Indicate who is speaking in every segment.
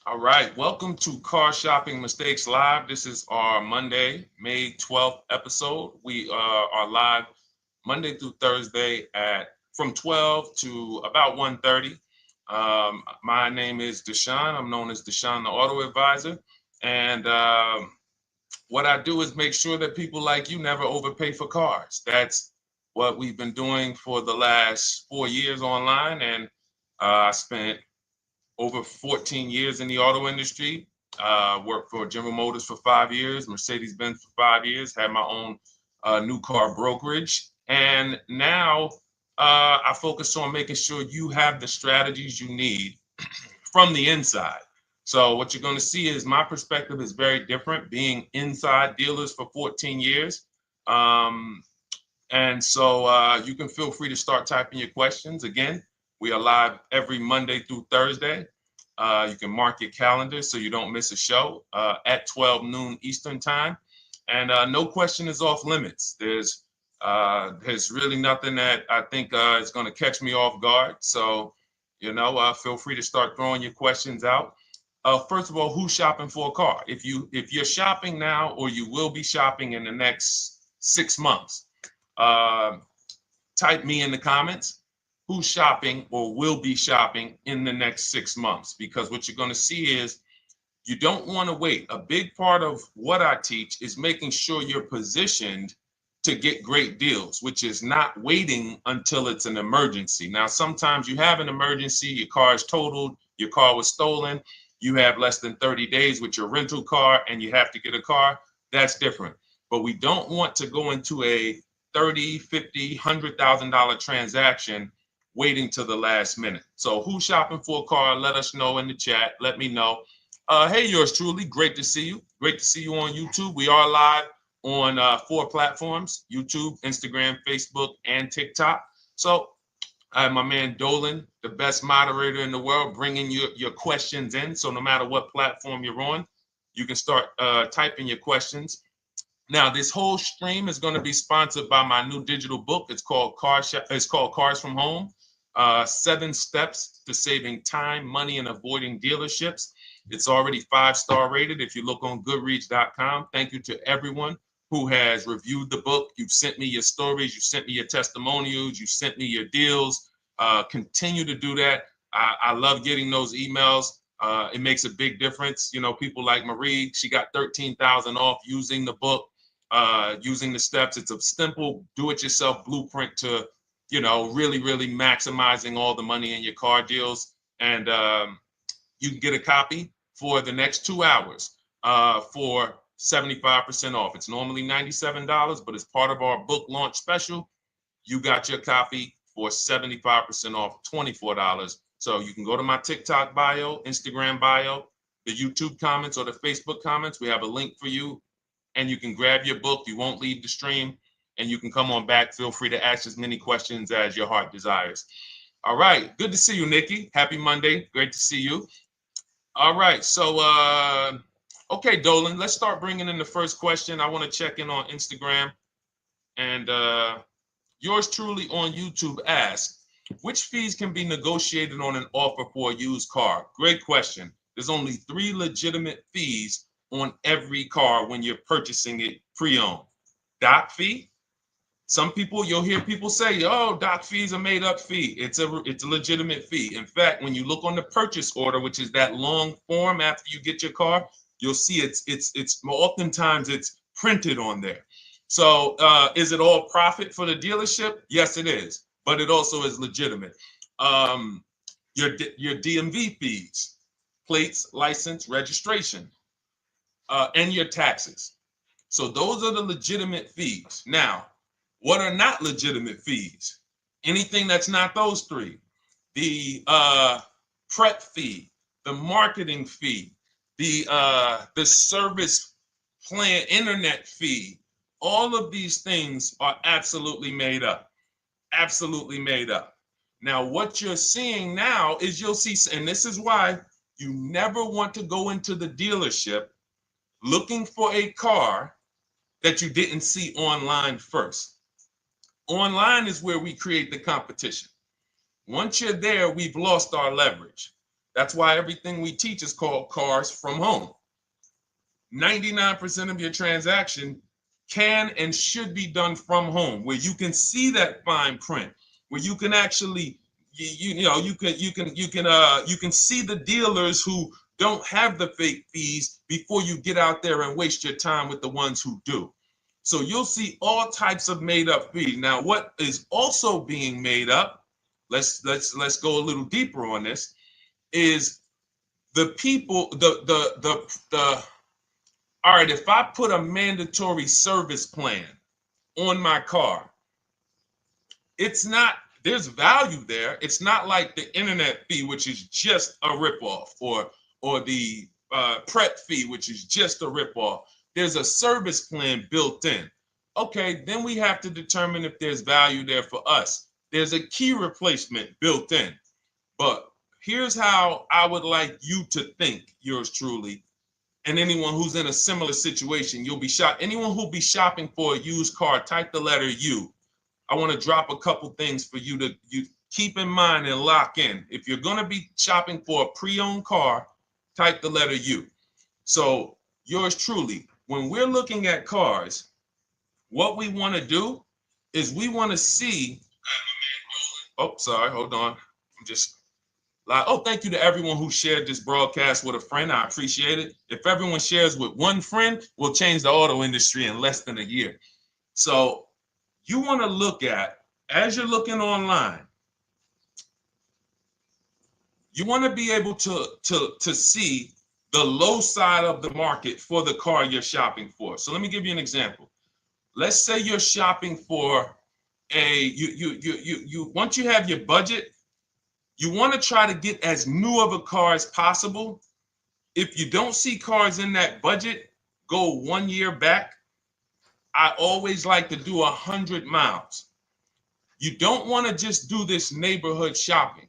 Speaker 1: All right, welcome to Car Shopping Mistakes Live. This is our Monday, May 12th episode. We are live Monday through Thursday at from 12 to about 1:30. My name is Deshone. I'm known as Deshone the Auto Advisor. And what I do is make sure that people like you never overpay for cars. That's what we've been doing for the last 4 years online. And I spent over 14 years in the auto industry. Worked for General Motors for 5 years, Mercedes-Benz for 5 years, had my own new car brokerage. And now I focus on making sure you have the strategies you need from the inside. So what you're going to see is my perspective is very different, being inside dealers for 14 years. Um, and so you can feel free to start typing your questions. Again, we are live every Monday through Thursday. You can mark your calendar so you don't miss a show at 12 noon Eastern time. And no question is off limits. There's really nothing that I think is going to catch me off guard. So, feel free to start throwing your questions out. First of all, who's shopping for a car? If you're shopping now or you will be shopping in the next 6 months, uh, type me in the comments who's shopping or will be shopping in the next 6 months, because what you're going to see is you don't want to wait. A big part of what I teach is making sure you're positioned to get great deals, which is not waiting until it's an emergency. Now, sometimes you have an emergency, your car is totaled, your car was stolen, you have less than 30 days with your rental car and you have to get a car. That's different. But we don't want to go into a 30, 50, $100,000 transaction waiting to the last minute. So who's shopping for a car? Let us know in the chat. Let me know. Hey, yours truly. Great to see you. Great to see you on YouTube. We are live on 4 platforms: YouTube, Instagram, Facebook, and TikTok. So I have my man Dolan, the best moderator in the world, bringing your questions in. So no matter what platform you're on, you can start typing your questions. Now, this whole stream is going to be sponsored by my new digital book. It's called Cars from Home: 7 Steps to Saving Time, Money, and Avoiding Dealerships. It's already 5-star rated. If you look on Goodreads.com, thank you to everyone who has reviewed the book. You've sent me your stories. You sent me your testimonials. You sent me your deals. Continue to do that. I love getting those emails. It makes a big difference. People like Marie, she got 13,000 off using the book, using the steps. It's a simple do-it-yourself blueprint to, really, really maximizing all the money in your car deals. And you can get a copy for the next 2 hours for 75% off. It's normally $97, but as part of our book launch special, you got your copy for 75% off, $24. So you can go to my TikTok bio, Instagram bio, the YouTube comments, or the Facebook comments. We have a link for you, and you can grab your book. You won't leave the stream, and you can come on back. Feel free to ask as many questions as your heart desires. All right. Good to see you, Nikki. Happy Monday. Great to see you. All right. So, okay, Dolan, let's start bringing in the first question. I want to check in on Instagram. And yours truly on YouTube asks, which fees can be negotiated on an offer for a used car? Great question. There's only 3 legitimate fees on every car when you're purchasing it pre-owned. Doc fee. Some people, you'll hear people say, "Oh, doc fees are made up fee." It's a legitimate fee. In fact, when you look on the purchase order, which is that long form after you get your car, you'll see it's oftentimes it's printed on there. So is it all profit for the dealership? Yes, it is, but it also is legitimate. Um, your DMV fees, plates, license, registration, and your taxes. So those are the legitimate fees. Now, what are not legitimate fees? Anything that's not those 3. The prep fee, the marketing fee, the service plan internet fee. All of these things are absolutely made up. Absolutely made up. Now, what you're seeing now is you'll see, and this is why you never want to go into the dealership looking for a car that you didn't see online first. Online is where we create the competition. Once you're there, we've lost our leverage. That's why everything we teach is called Cars from Home. 99% of your transaction can and should be done from home, where you can see that fine print, where you can actually you can see the dealers who don't have the fake fees before you get out there and waste your time with the ones who do. So you'll see all types of made up fees. Now, what is also being made up, let's go a little deeper on this, is the people, the all right, if I put a mandatory service plan on my car, it's not, there's value there. It's not like the internet fee, which is just a ripoff, or the prep fee, which is just a ripoff. There's a service plan built in. Okay, then we have to determine if there's value there for us. There's a key replacement built in. But here's how I would like you to think, yours truly, and anyone who's in a similar situation. You'll be shocked. Anyone who'll be shopping for a used car, type the letter U. I want to drop a couple things for you to keep in mind and lock in. If you're going to be shopping for a pre-owned car, type the letter U. So yours truly, when we're looking at cars, what we want to do is we want to see, oh, sorry, hold on. I'm just, oh, thank you to everyone who shared this broadcast with a friend. I appreciate it. If everyone shares with one friend, we'll change the auto industry in less than a year. So you want to look at, as you're looking online, you want to be able to see the low side of the market for the car you're shopping for. So let me give you an example. Let's say you're shopping for once you have your budget, you want to try to get as new of a car as possible. If you don't see cars in that budget, go 1 year back. I always like to do 100 miles. You don't want to just do this neighborhood shopping,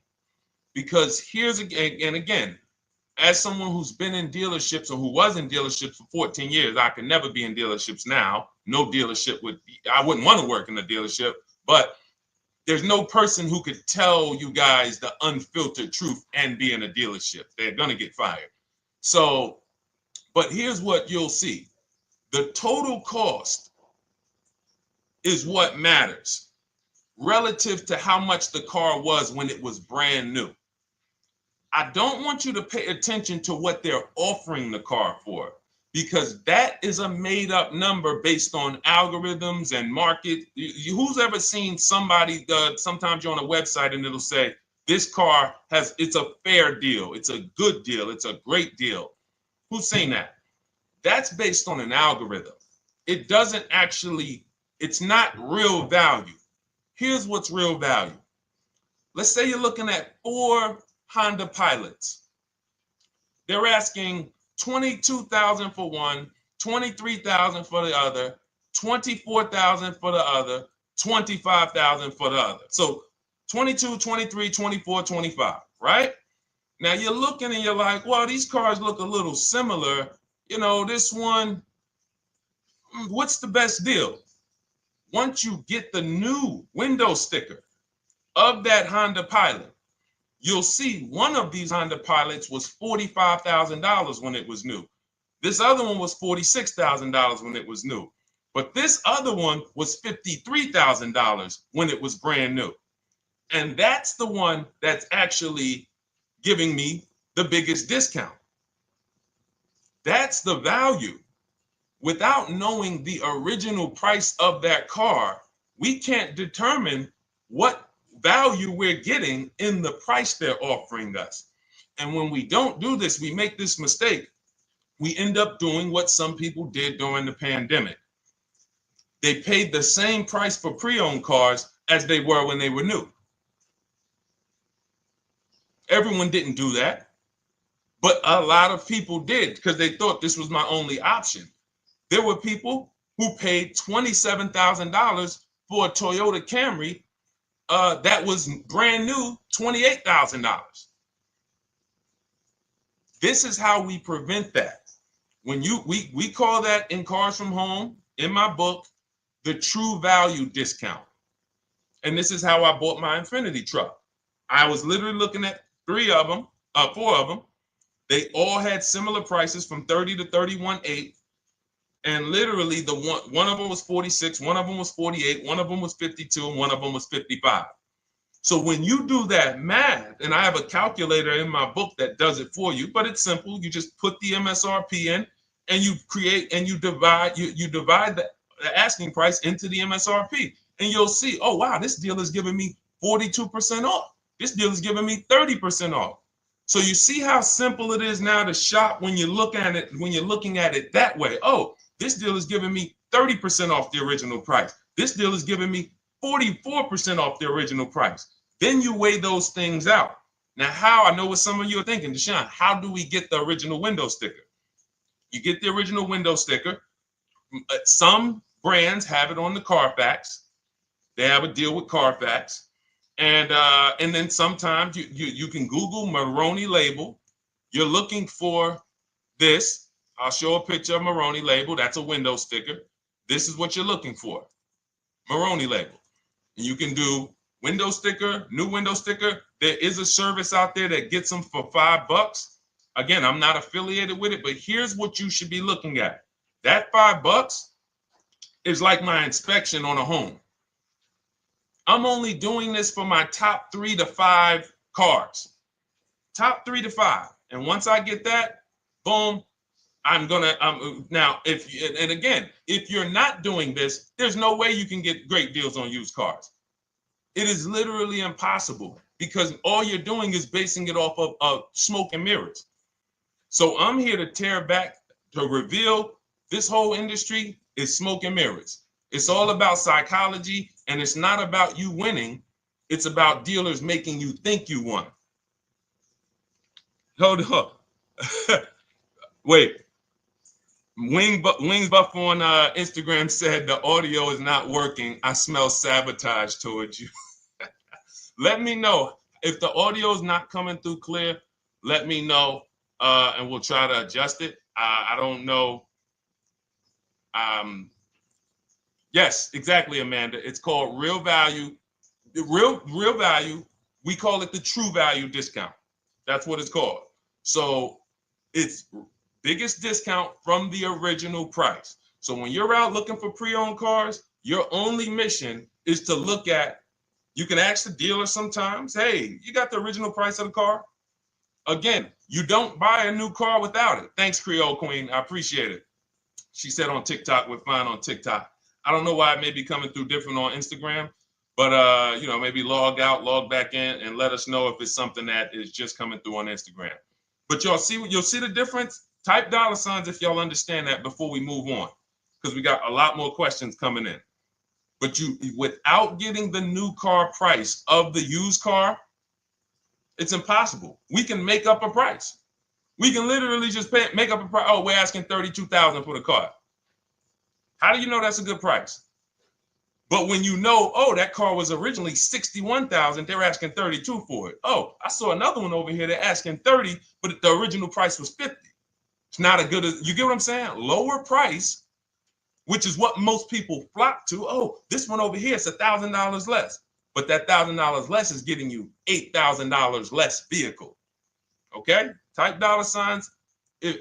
Speaker 1: because here's again, as someone who's been in dealerships or who was in dealerships for 14 years, I can never be in dealerships now. No dealership I wouldn't want to work in a dealership, but there's no person who could tell you guys the unfiltered truth and be in a dealership. They're going to get fired. So, but here's what you'll see. The total cost is what matters relative to how much the car was when it was brand new. I don't want you to pay attention to what they're offering the car for, because that is a made up number based on algorithms and market. Who's ever seen somebody, sometimes you're on a website and it'll say, this car it's a fair deal, it's a good deal, it's a great deal. Who's seen that? That's based on an algorithm. It doesn't actually, it's not real value. Here's what's real value. Let's say you're looking at 4 Honda Pilots. They're asking $22,000 for one, $23,000 for the other, $24,000 for the other, $25,000 for the other. So 22, 23, 24, 25, right? Now you're looking and you're like, well, these cars look a little similar. You know, this one, what's the best deal? Once you get the new window sticker of that Honda Pilot, you'll see one of these Honda Pilots was $45,000 when it was new. This other one was $46,000 when it was new. But this other one was $53,000 when it was brand new. And that's the one that's actually giving me the biggest discount. That's the value. Without knowing the original price of that car, we can't determine what value we're getting in the price they're offering us. And when we don't do this, we make this mistake. We end up doing what some people did during the pandemic. They paid the same price for pre-owned cars as they were when they were new. Everyone didn't do that, but a lot of people did because they thought this was my only option. There were people who paid $27,000 for a Toyota Camry that was brand new, $28,000. This is how we prevent that. When we call that in Cars from Home, in my book, the true value discount. And this is how I bought my Infiniti truck. I was literally looking at 3 of them. 4 of them. They all had similar prices from 30 to 31.8. And literally the one of them was 46, one of them was 48, one of them was 52, and one of them was 55. So when you do that math, and I have a calculator in my book that does it for you, but it's simple. You just put the MSRP in and you create and you divide the asking price into the MSRP. And you'll see, oh wow, this deal is giving me 42% off. This deal is giving me 30% off. So you see how simple it is now to shop when you look at it, when you're looking at it that way. Oh, this deal is giving me 30% off the original price. This deal is giving me 44% off the original price. Then you weigh those things out. Now, how, I know what some of you are thinking, Deshone, how do we get the original window sticker? You get the original window sticker. Some brands have it on the Carfax. They have a deal with Carfax. And then sometimes you can Google Maroney label. You're looking for this. I'll show a picture of Maroney label. That's a window sticker. This is what you're looking for. Maroney label. And you can do window sticker, new window sticker. There is a service out there that gets them for $5. Again, I'm not affiliated with it, but here's what you should be looking at. That $5 is like my inspection on a home. I'm only doing this for my top 3 to 5 cars. Top 3 to 5. And once I get that, boom, I'm gonna now if you're not doing this, there's no way you can get great deals on used cars. It is literally impossible because all you're doing is basing it off of smoke and mirrors. So I'm here to tear back, to reveal this whole industry is smoke and mirrors. It's all about psychology, and it's not about you winning. It's about dealers making you think you won. Hold up. Wait. Wings Buff on Instagram said the audio is not working. I smell sabotage towards you. Let me know if the audio is not coming through clear. Let me know, and we'll try to adjust it. I don't know. Yes, exactly, Amanda. It's called real value. Real value. We call it the true value discount. That's what it's called. So it's biggest discount from the original price. So when you're out looking for pre-owned cars, your only mission is to look at, you can ask the dealer sometimes, hey, you got the original price of the car? Again, you don't buy a new car without it. Thanks, Creole Queen. I appreciate it. She said on TikTok, we're fine on TikTok. I don't know why it may be coming through different on Instagram, but maybe log out, log back in, and let us know if it's something that is just coming through on Instagram. But you'll see the difference. Type $ if y'all understand that before we move on, because we got a lot more questions coming in. But without getting the new car price of the used car, it's impossible. We can make up a price. We can literally just make up a price. Oh, we're asking $32,000 for the car. How do you know that's a good price? But when you know, oh, that car was originally $61,000, they're asking $32,000 for it. Oh, I saw another one over here. They're asking $30,000, but the original price was $50,000. It's not a good, you get what I'm saying? Lower price, which is what most people flock to. Oh, this one over here is $1,000 less. But that $1,000 less is getting you $8,000 less vehicle. Okay? Type $.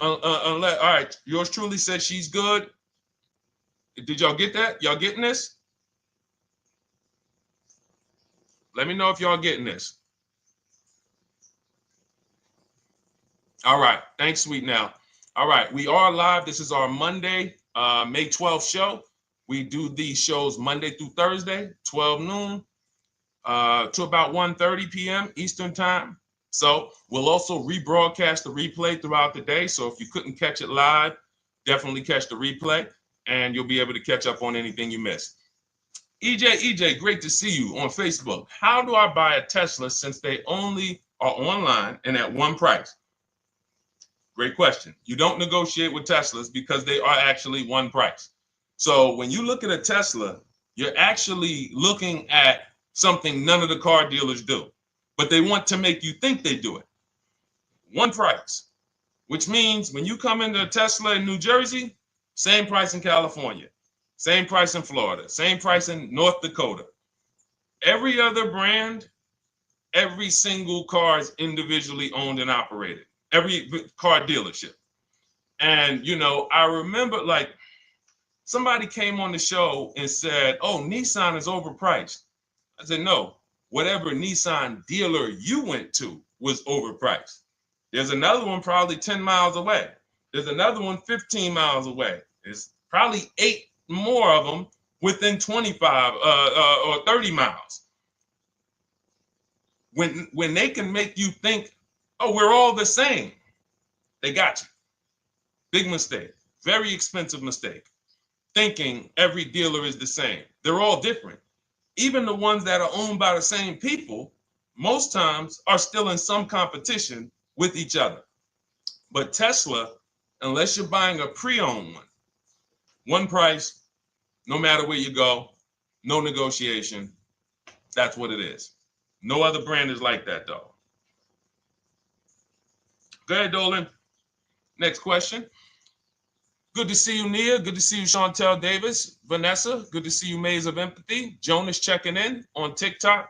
Speaker 1: All right, yours truly said she's good. Did y'all get that? Y'all getting this? Let me know if y'all getting this. All right. Thanks, Sweet Now. All right. We are live. This is our Monday, May 12th show. We do these shows Monday through Thursday, 12 noon to about 1:30 p.m. Eastern time. So we'll also rebroadcast the replay throughout the day. So if you couldn't catch it live, definitely catch the replay, and you'll be able to catch up on anything you missed. EJ, great to see you on Facebook. How do I buy a Tesla since they only are online and at one price? Great question. You don't negotiate with Teslas because they are actually one price. So when you look at a Tesla, you're actually looking at something none of the car dealers do, but they want to make you think they do it. One price, which means when you come into a Tesla in New Jersey, same price in California, same price in Florida, same price in North Dakota. Every other brand Every single car is individually owned and operated. Every car dealership. And, you know, I remember like somebody came on the show and said, oh, Nissan is overpriced. I said, no, whatever Nissan dealer you went to was overpriced. There's another one probably 10 miles away. There's another one 15 miles away. There's probably 8 more of them within 25 or 30 miles. When they can make you think, oh, we're all the same, they got you. Big mistake. Very expensive mistake. Thinking every dealer is the same. They're all different. Even the ones that are owned by the same people, most times are still in some competition with each other. But Tesla, unless you're buying a pre-owned one price, no matter where you go, no negotiation. That's what it is. No other brand is like that, though. Go ahead, Dolan. Next question. Good to see you, Nia. Good to see you, Chantel Davis. Vanessa, good to see you, Maze of Empathy. Jonas checking in on TikTok.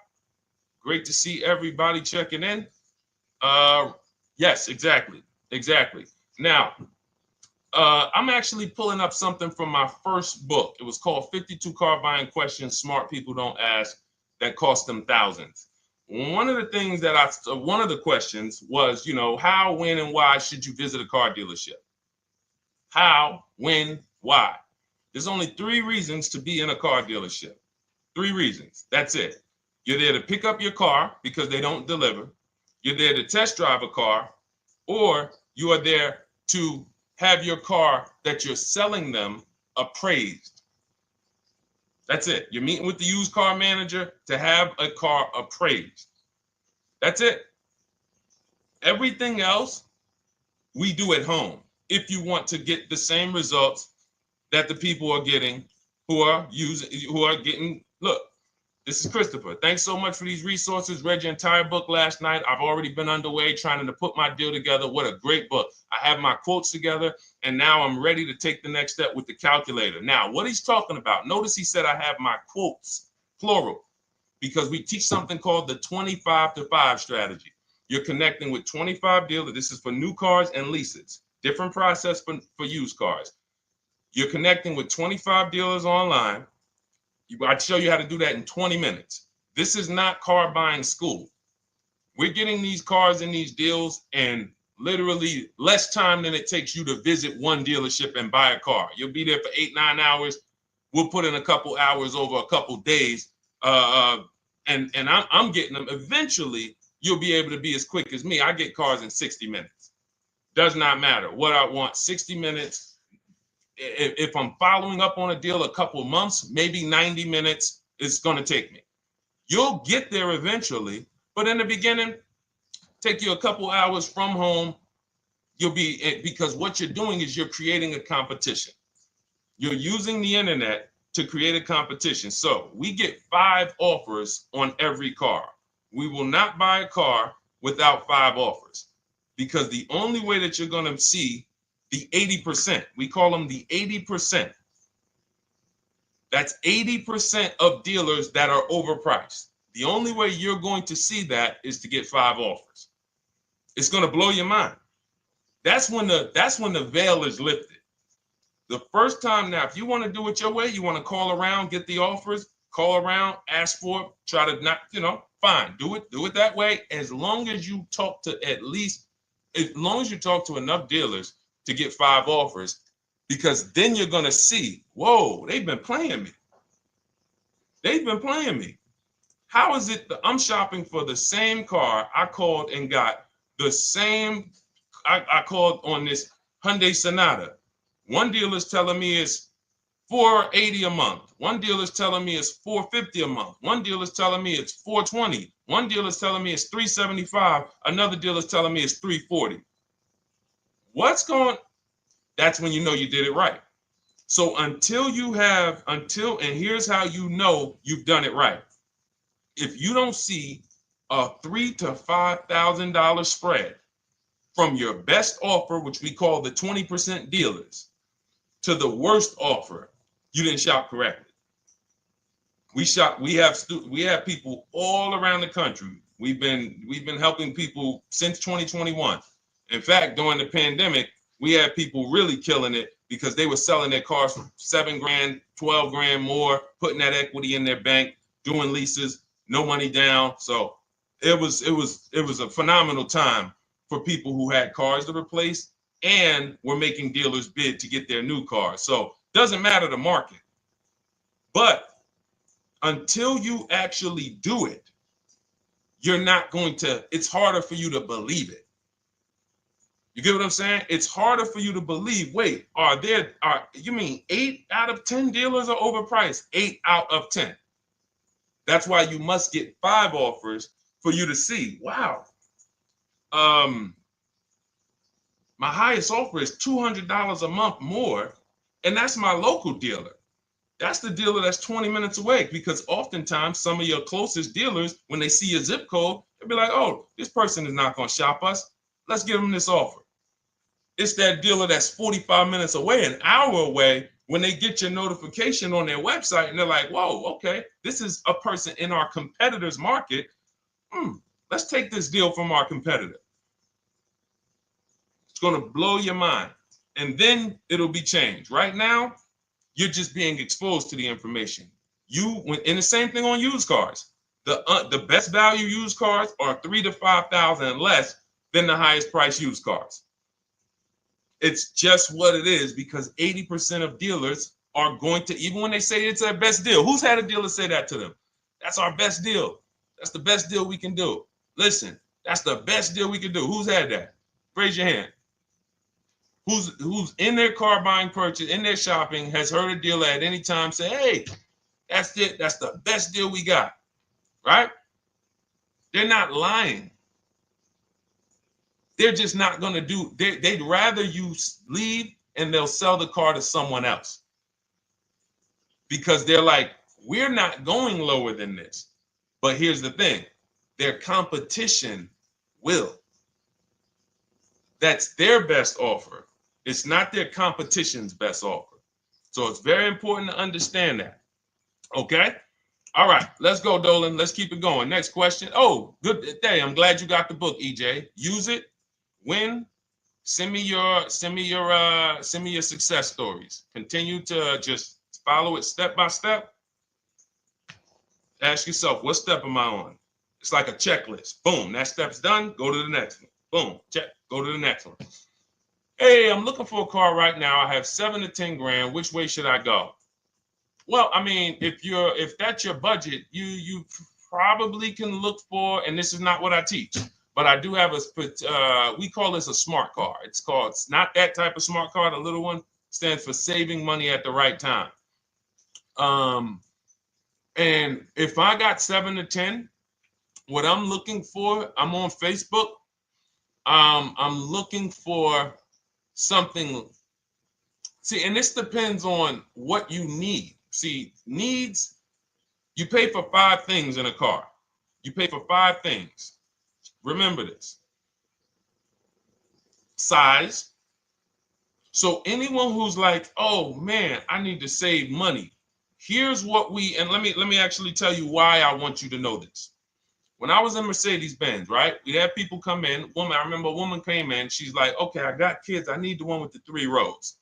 Speaker 1: Great to see everybody checking in. Yes, exactly. Now, I'm actually pulling up something from my first book. It was called 52 Car Buying Questions Smart People Don't Ask that cost them thousands. One of the questions was, you know, how, when, and why should you visit a car dealership? How, when, why? There's only 3 reasons to be in a car dealership. 3 reasons. That's it. You're there to pick up your car because they don't deliver. You're there to test drive a car, or you are there to have your car that you're selling them appraised. That's it. You're meeting with the used car manager to have a car appraised. That's it. Everything else we do at home if you want to get the same results that the people are getting who are getting. Look, this is Christopher. Thanks so much for these resources. Read your entire book last night. I've already been underway trying to put my deal together. What a great book. I have my quotes together, and now I'm ready to take the next step with the calculator. Now, what he's talking about, notice he said I have my quotes, plural, because we teach something called the 25 to 5 strategy. You're connecting with 25 dealers. This is for new cars and leases. Different process for used cars. You're connecting with 25 dealers online. I'd show you how to do that in 20 minutes. This is not car buying school. We're getting these cars and these deals in literally less time than it takes you to visit one dealership and buy a car. You'll be there for 8-9 hours. We'll put in a couple hours over a couple days. And I'm getting them. Eventually, you'll be able to be as quick as me. I get cars in 60 minutes. Does not matter what I want. 60 minutes. If I'm following up on a deal a couple months, maybe 90 minutes is going to take me. You'll get there eventually, but in the beginning, take you a couple hours from home. Because what you're doing is you're creating a competition. You're using the internet to create a competition. So we get 5 offers on every car. We will not buy a car without 5 offers, because the only way that you're going to see the 80%, we call them the 80%. That's 80% of dealers that are overpriced. The only way you're going to see that is to get 5 offers. It's going to blow your mind. That's when the veil is lifted. The first time, now, if you want to do it your way, you want to call around, get the offers, call around, ask for it, try to not, fine, do it that way. As long as you talk to enough dealers to get 5 offers, because then you're going to see, whoa, they've been playing me. How is it that I'm shopping for the same car? I called and got the same. I called on this Hyundai Sonata. One dealer's telling me it's $480 a month. One dealer's telling me it's $450 a month. One dealer's telling me it's $420. One dealer's telling me it's $375. Another dealer's telling me it's $340. That's when you know you did it right. So and here's how you know you've done it right. If you don't see a $3,000 to $5,000 spread from your best offer, which we call the 20% dealers, to the worst offer, you didn't shop correctly. We have people all around the country. We've been helping people since 2021. In fact, during the pandemic, we had people really killing it because they were selling their cars for 7 grand, 12 grand more, putting that equity in their bank, doing leases, no money down. So it was a phenomenal time for people who had cars to replace and were making dealers bid to get their new cars. So doesn't matter the market. But until you actually do it, you're not going to, it's harder for you to believe it. You get what I'm saying? It's harder for you to believe, wait, you mean 8 out of 10 dealers are overpriced? 8 out of 10. That's why you must get 5 offers for you to see, wow. My highest offer is $200 a month more, and that's my local dealer. That's the dealer that's 20 minutes away, because oftentimes some of your closest dealers, when they see your zip code, they'll be like, oh, this person is not going to shop us. Let's give them this offer. It's that dealer that's 45 minutes away, an hour away, when they get your notification on their website and they're like, whoa, okay, this is a person in our competitor's market. Let's take this deal from our competitor. It's going to blow your mind. And then it'll be changed. Right now, you're just being exposed to the information. And the same thing on used cars. The best value used cars are $3,000 to $5,000 less than the highest price used cars. It's just what it is, because 80% of dealers are going to, even when they say it's their best deal. Who's had a dealer say that to them? That's our best deal. That's the best deal we can do. Listen, that's the best deal we can do. Who's had that? Raise your hand. Who's in their car buying purchase, in their shopping, has heard a dealer at any time say, hey, that's it. That's the best deal we got, right? They're not lying. They're just not going to do, they'd rather you leave and they'll sell the car to someone else, because they're like, we're not going lower than this. But here's the thing, their competition will. That's their best offer. It's not their competition's best offer. So it's very important to understand that. Okay? All right, let's go, Dolan. Let's keep it going. Next question. Oh, good day. I'm glad you got the book, EJ. Use it. Win. Send me your success stories. Continue to just follow it step by step. Ask yourself, what step am I on? It's like a checklist. Boom, that step's done. Go to the next one. Boom, check. Go to the next one. Hey, I'm looking for a car right now. I have 7 to 10 grand. Which way should I go? Well, I mean, if that's your budget, you probably can look for, and this is not what I teach, but I do have we call this a smart car. It's not that type of smart car. The little one stands for saving money at the right time. And if I got 7 to 10, what I'm looking for, I'm on Facebook. I'm looking for something. See, and this depends on what you need. See, needs, you pay for 5 things in a car. You pay for 5 things. Remember this. Size. So anyone who's like, oh man, I need to save money. Here's what and let me actually tell you why I want you to know this. When I was in Mercedes-Benz, right? We had people come in. I remember a woman came in. She's like, okay, I got kids. I need the one with the 3 rows.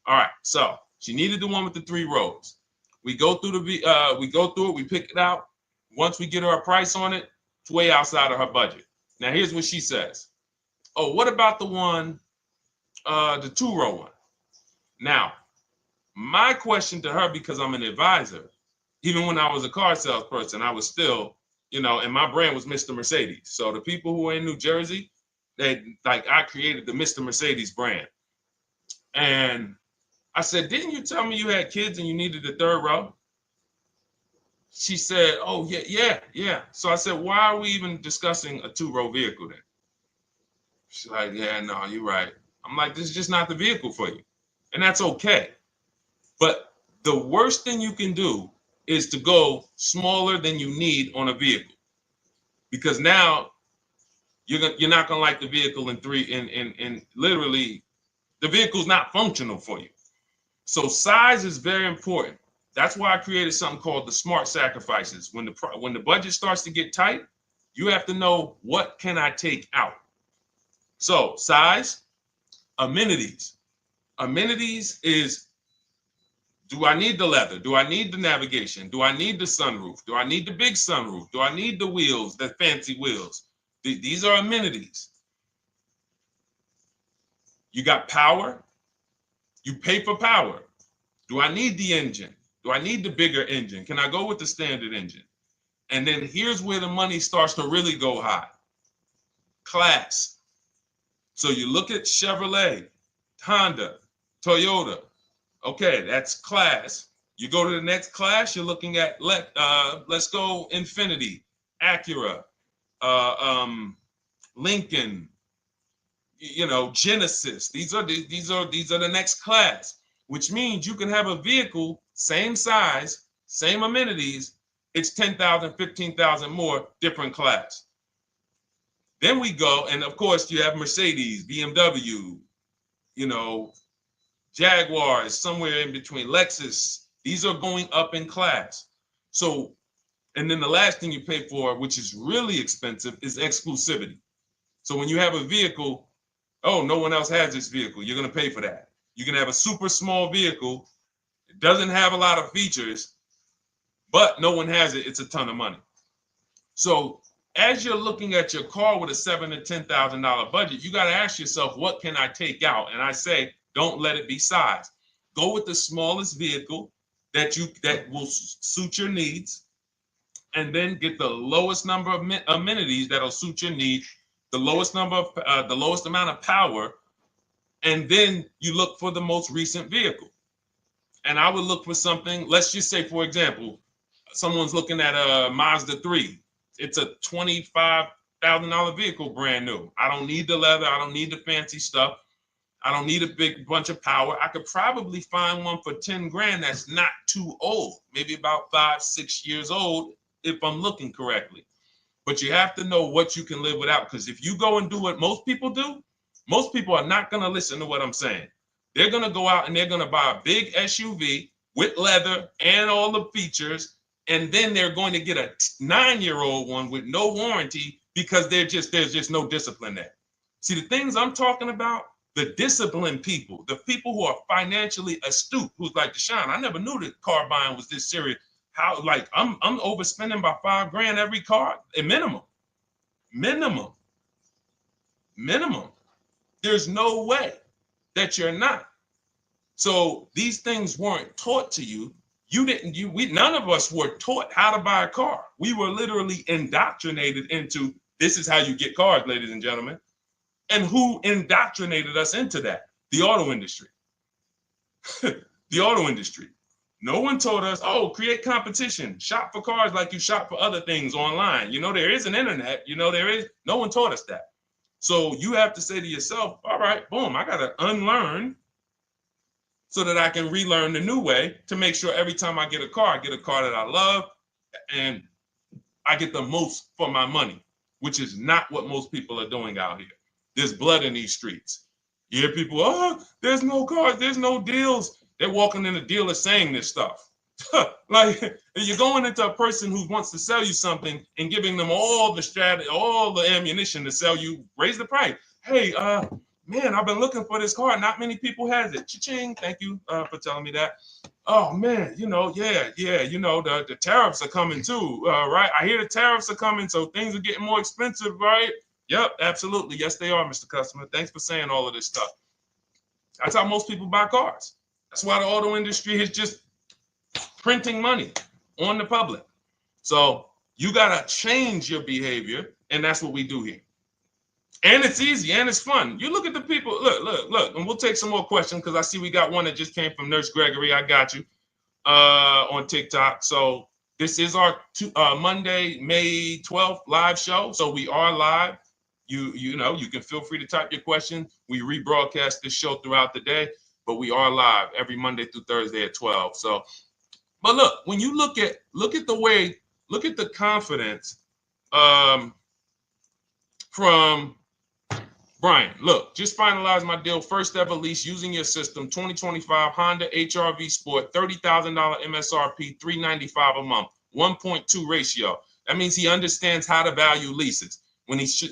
Speaker 1: All right. So she needed the one with the 3 rows. We go through it. We pick it out. Once we get her a price on it, it's way outside of her budget. Now, here's what she says. Oh, what about the one, the 2-row one? Now, my question to her, because I'm an advisor, even when I was a car salesperson, I was still, and my brand was Mr. Mercedes. So the people who are in New Jersey, I created the Mr. Mercedes brand. And I said, didn't you tell me you had kids and you needed the 3rd row? She said, oh, yeah. So I said, why are we even discussing a 2-row vehicle then? She's like, yeah, no, you're right. I'm like, this is just not the vehicle for you. And that's okay. But the worst thing you can do is to go smaller than you need on a vehicle, because now you're not gonna like the vehicle in literally the vehicle's not functional for you. So size is very important. That's why I created something called the smart sacrifices. When the budget starts to get tight, You have to know, what can I take out? So size, amenities. Amenities is, do I need the leather? Do I need the navigation? Do I need the sunroof? Do I need the big sunroof? Do I need the wheels, the fancy wheels? These are amenities. You got power. You pay for power. Do I need the engine? Do I need the bigger engine? Can I go with the standard engine? And then here's where the money starts to really go high. Class. So you look at Chevrolet, Honda, Toyota. Okay, that's class. You go to the next class, you're looking at, let's go Infiniti, Acura, Lincoln, Genesis. These are the next class, which means you can have a vehicle, same size, same amenities. It's 10,000, 15,000 more, different class. Then we go, and of course you have Mercedes, BMW, Jaguars, somewhere in between, Lexus. These are going up in class. So, and then the last thing you pay for, which is really expensive, is exclusivity. So when you have a vehicle, oh, no one else has this vehicle, you're going to pay for that. You can have a super small vehicle, it doesn't have a lot of features, but no one has it, it's a ton of money. So as you're looking at your car with a $7,000 to $10,000 budget, you got to ask yourself, what can I take out? And I say, don't let it be size. Go with the smallest vehicle that will suit your needs, and then get the lowest number of amenities that'll suit your needs, the lowest amount of power, and then you look for the most recent vehicle. And I would look for something, let's just say, for example, someone's looking at a Mazda 3. It's a $25,000 vehicle, brand new. I don't need the leather. I don't need the fancy stuff. I don't need a big bunch of power. I could probably find one for 10 grand that's not too old, maybe about 5-6 years old, if I'm looking correctly. But you have to know what you can live without, because if you go and do what most people do, most people are not going to listen to what I'm saying. They're going to go out and they're going to buy a big SUV with leather and all the features, and then they're going to get a 9-year-old one with no warranty because there's just no discipline there. See, the things I'm talking about, the disciplined people, the people who are financially astute, who's like, Deshone, I never knew that car buying was this serious. How, like, I'm overspending by $5 grand every car, a minimum. There's no way that you're not. So these things weren't taught to you. None of us were taught how to buy a car. We were literally indoctrinated into, this is how you get cars, ladies and gentlemen. And who indoctrinated us into that? The auto industry. The auto industry. No one told us, oh, create competition, shop for cars like you shop for other things online. There is an internet, no one taught us that. So you have to say to yourself, all right, boom, I got to unlearn so that I can relearn the new way to make sure every time I get a car that I love and I get the most for my money, which is not what most people are doing out here. There's blood in these streets. You hear people, oh, there's no cars, there's no deals. They're walking in the dealer saying this stuff. Like, you're going into a person who wants to sell you something and giving them all the strategy, all the ammunition to sell you, raise the price. Hey, man, I've been looking for this car. Not many people has it. Cha-ching. Thank you for telling me that. Oh man, the tariffs are coming too, right? I hear the tariffs are coming, so things are getting more expensive, right? Yep, absolutely. Yes, they are, Mr. Customer. Thanks for saying all of this stuff. That's how most people buy cars. That's why the auto industry is just printing money on the public. So you got to change your behavior, and that's what we do here. And it's easy and it's fun. You look at the people, look, and we'll take some more questions because I see we got one that just came from Nurse Gregory. I got you on TikTok. So this is our Monday, May 12th live show. So we are live. You can feel free to type your question. We rebroadcast this show throughout the day, but we are live every Monday through Thursday at 12. So, but look, when you look at the confidence from Brian, look, just finalized my deal. First ever lease using your system, 2025 Honda HR-V Sport, $30,000 MSRP, $395 a month, 1.2 ratio. That means he understands how to value leases when he's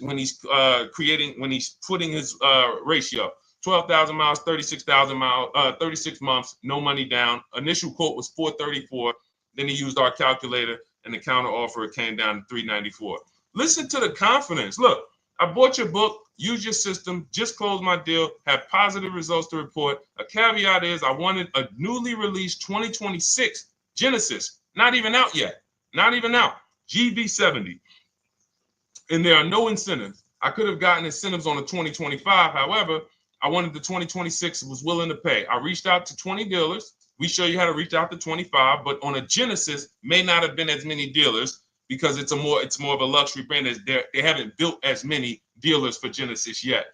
Speaker 1: putting his ratio. 12,000 miles, 36,000 miles, 36 months, no money down. Initial quote was 434. Then he used our calculator, and the counter offer came down to 394. Listen to the confidence. Look, I bought your book, use your system, just closed my deal, have positive results to report. A caveat is I wanted a newly released 2026 Genesis, not even out yet, not even out, GV70. And there are no incentives. I could have gotten incentives on the 2025. However, I wanted the 2026, was willing to pay. I reached out to 20 dealers. We show you how to reach out to 25, but on a Genesis, may not have been as many dealers because it's more of a luxury brand. As they haven't built as many dealers for Genesis yet.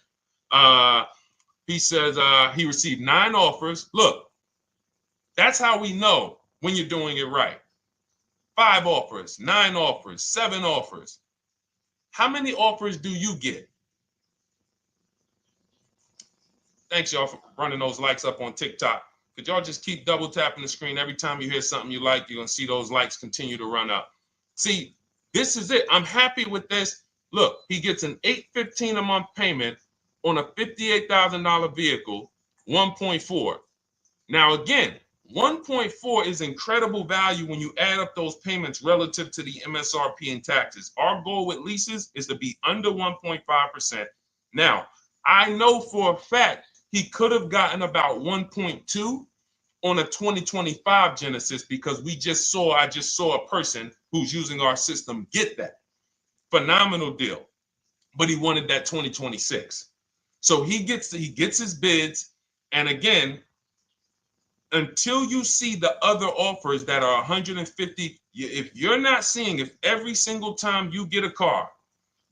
Speaker 1: He says he received 9 offers. Look, that's how we know when you're doing it right. 5 offers, 9 offers, 7 offers. How many offers do you get? Thanks, y'all, for running those likes up on TikTok. Could y'all just keep double tapping the screen every time you hear something you like? You're going to see those likes continue to run up. See, this is it. I'm happy with this. Look, he gets an $815 a month payment on a $58,000 vehicle, 1.4. Now, again, 1.4 is incredible value when you add up those payments relative to the MSRP and taxes. Our goal with leases is to be under 1.5%. Now, I know for a fact he could have gotten about 1.2 on a 2025 Genesis because I just saw a person who's using our system get that. Phenomenal deal. But he wanted that 2026. So he gets his bids. And again, until you see the other offers that are 150, if every single time you get a car,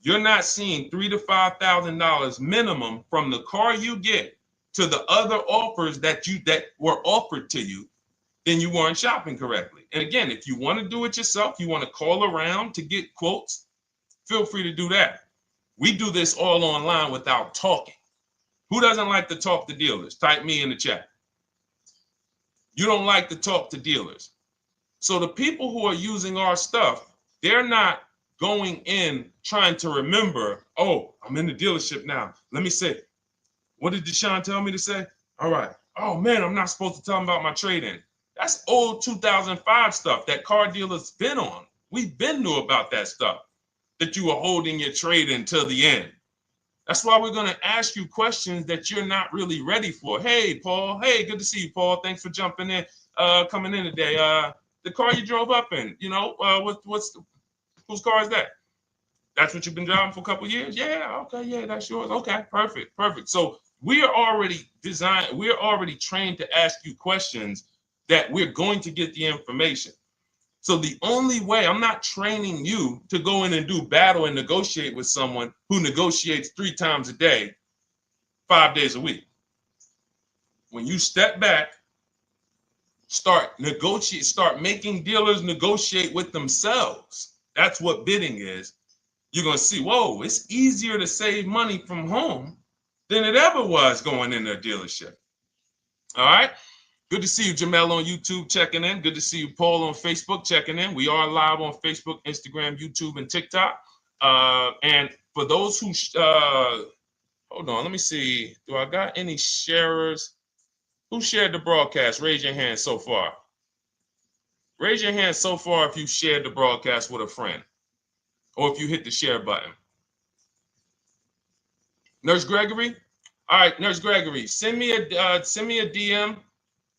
Speaker 1: you're not seeing $3,000 to $5,000 minimum from the car you get to the other offers that were offered to you, then you weren't shopping correctly. And again, if you want to do it yourself, you want to call around to get quotes, feel free to do that. We do this all online without talking. Who doesn't like to talk to dealers? Type me in the chat. You don't like to talk to dealers. So the people who are using our stuff, they're not going in trying to remember, oh, I'm in the dealership now. Let me say, what did Deshone tell me to say? All right. Oh, man, I'm not supposed to tell them about my trade-in. That's old 2005 stuff that car dealers been on. We've been knew about that stuff, that you were holding your trade-in till the end. That's why we're going to ask you questions that you're not really ready for. Hey, Paul. Hey, good to see you, Paul. Thanks for jumping in, coming in today. The car you drove up in, whose car is that? That's what you've been driving for a couple of years? Yeah, okay, yeah, that's yours. Okay, perfect. So we are already trained to ask you questions that we're going to get the information. So the only way, I'm not training you to go in and do battle and negotiate with someone who negotiates 3 times a day, 5 days a week. When you step back, start making dealers negotiate with themselves. That's what bidding is. You're going to see, whoa, it's easier to save money from home than it ever was going in a dealership. All right. Good to see you, Jamel, on YouTube checking in. Good to see you, Paul, on Facebook checking in. We are live on Facebook, Instagram, YouTube, and TikTok. And for those who, hold on, let me see. Do I got any sharers? Who shared the broadcast? Raise your hand so far. Raise your hand so far if you shared the broadcast with a friend or if you hit the share button. Nurse Gregory? All right, Nurse Gregory, send me a DM.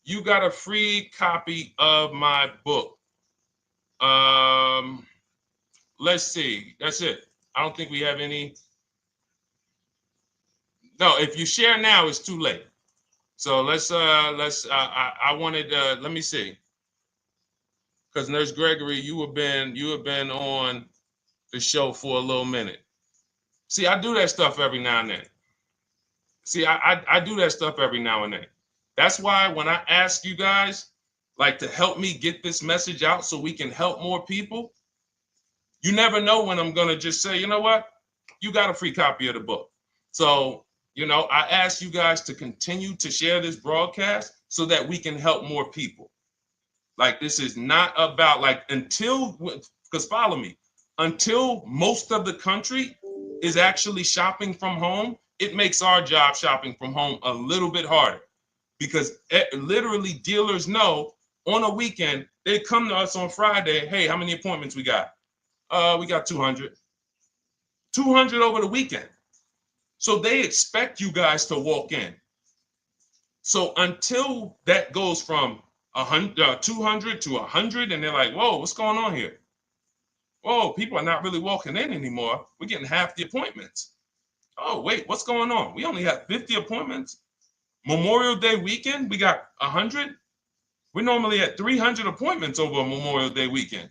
Speaker 1: You got a free copy of my book. Let's see. That's it. I don't think we have any. No, if you share now, it's too late. So I wanted let me see. Because Nurse Gregory, you have been on the show for a little minute. See, I do that stuff every now and then. I do that stuff every now and then. That's why when I ask you guys, like, to help me get this message out so we can help more people, you never know when I'm going to just say, you know what? You got a free copy of the book. So, I ask you guys to continue to share this broadcast so that we can help more people. Like, this is not about, because follow me. until most of the country is actually shopping from home, it makes our job shopping from home a little bit harder, because literally dealers know on a weekend, they come to us on Friday, hey, how many appointments we got? We got 200. 200 over the weekend. So they expect you guys to walk in. So until that goes from 200 to 100, and they're like, whoa, what's going on here? Whoa, people are not really walking in anymore. We're getting half the appointments. Oh, wait, what's going on? We only have 50 appointments. Memorial Day weekend, we got 100. We're normally at 300 appointments over a Memorial Day weekend.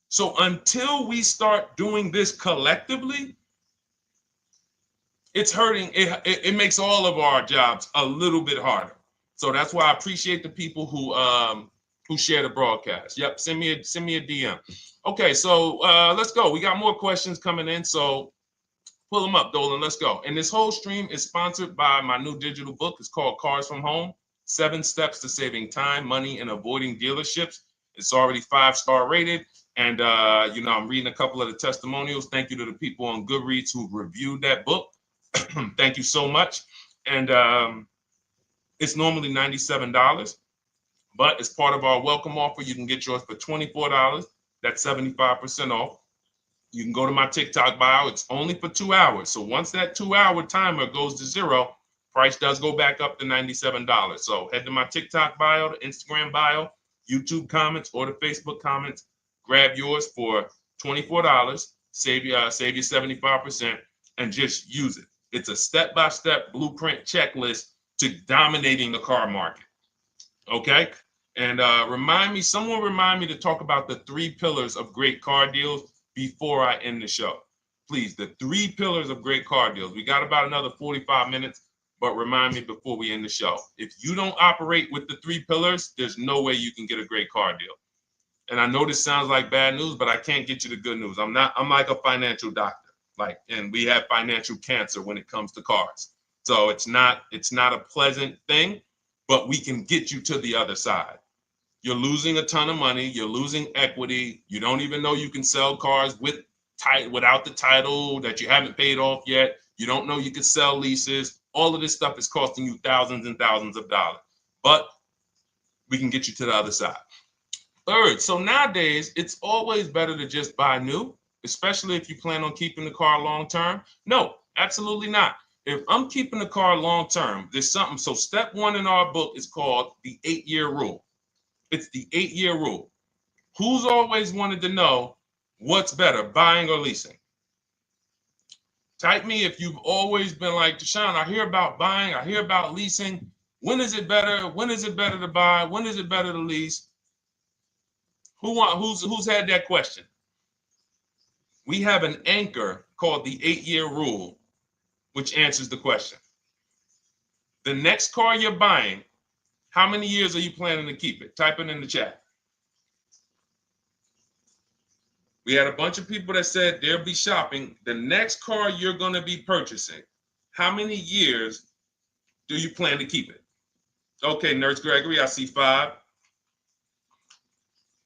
Speaker 1: So until we start doing this collectively, it's hurting. It makes all of our jobs a little bit harder. So that's why I appreciate the people who share the broadcast. Yep, send me a DM. Okay, so let's go. We got more questions coming in, so pull them up, Dolan. Let's go. And this whole stream is sponsored by my new digital book. It's called Cars from Home: 7 Steps to Saving Time, Money, and Avoiding Dealerships. It's already 5-star rated. And, I'm reading a couple of the testimonials. Thank you to the people on Goodreads who reviewed that book. Thank you so much. And it's normally $97, but as part of our welcome offer, you can get yours for $24. That's 75% off. You can go to my TikTok bio. It's only for 2 hours. So once that 2-hour timer goes to zero, price does go back up to $97. So head to my TikTok bio, the Instagram bio, YouTube comments, or the Facebook comments. Grab yours for $24. Save you 75%, and just use it. It's a step-by-step blueprint checklist to dominating the car market. Okay? And someone remind me to talk about the 3 pillars of great car deals before I end the show. Please, the 3 pillars of great car deals. We got about another 45 minutes, but remind me before we end the show. If you don't operate with the 3 pillars, there's no way you can get a great car deal. And I know this sounds like bad news, but I can't get you the good news. I'm like a financial doctor. And we have financial cancer when it comes to cars. So it's not a pleasant thing, but we can get you to the other side. You're losing a ton of money. You're losing equity. You don't even know you can sell cars without the title that you haven't paid off yet. You don't know you can sell leases. All of this stuff is costing you thousands and thousands of dollars, but we can get you to the other side. Third, so nowadays, it's always better to just buy new, especially if you plan on keeping the car long term. No, absolutely not. If I'm keeping the car long term, there's something. So step 1 in our book is called the 8-year rule. It's the 8-year rule. Who's always wanted to know what's better, buying or leasing? Type me if you've always been like, Deshone, I hear about buying, I hear about leasing. When is it better? When is it better to buy? When is it better to lease? Who's had that question? We have an anchor called the 8-year rule, which answers the question. The next car you're buying, how many years are you planning to keep it? Type it in the chat. We had a bunch of people that said they'll be shopping. The next car you're going to be purchasing, how many years do you plan to keep it? Okay, Nurse Gregory, I see 5.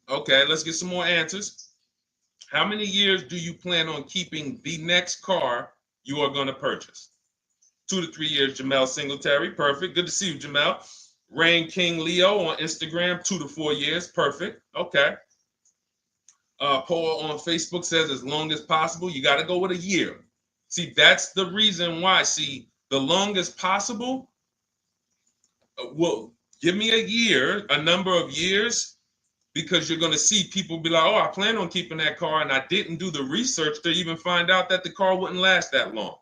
Speaker 1: Okay, let's get some more answers. How many years do you plan on keeping the next car you are going to purchase? 2 to 3 years, Jamel Singletary. Perfect. Good to see you, Jamel. Rain King Leo on Instagram, 2 to 4 years. Perfect. Okay. Paul on Facebook says as long as possible. You got to go with a year. See, that's the reason why. See, the longest possible, well, give me a year, a number of years, because you're going to see people be like, oh, I plan on keeping that car, and I didn't do the research to even find out that the car wouldn't last that long.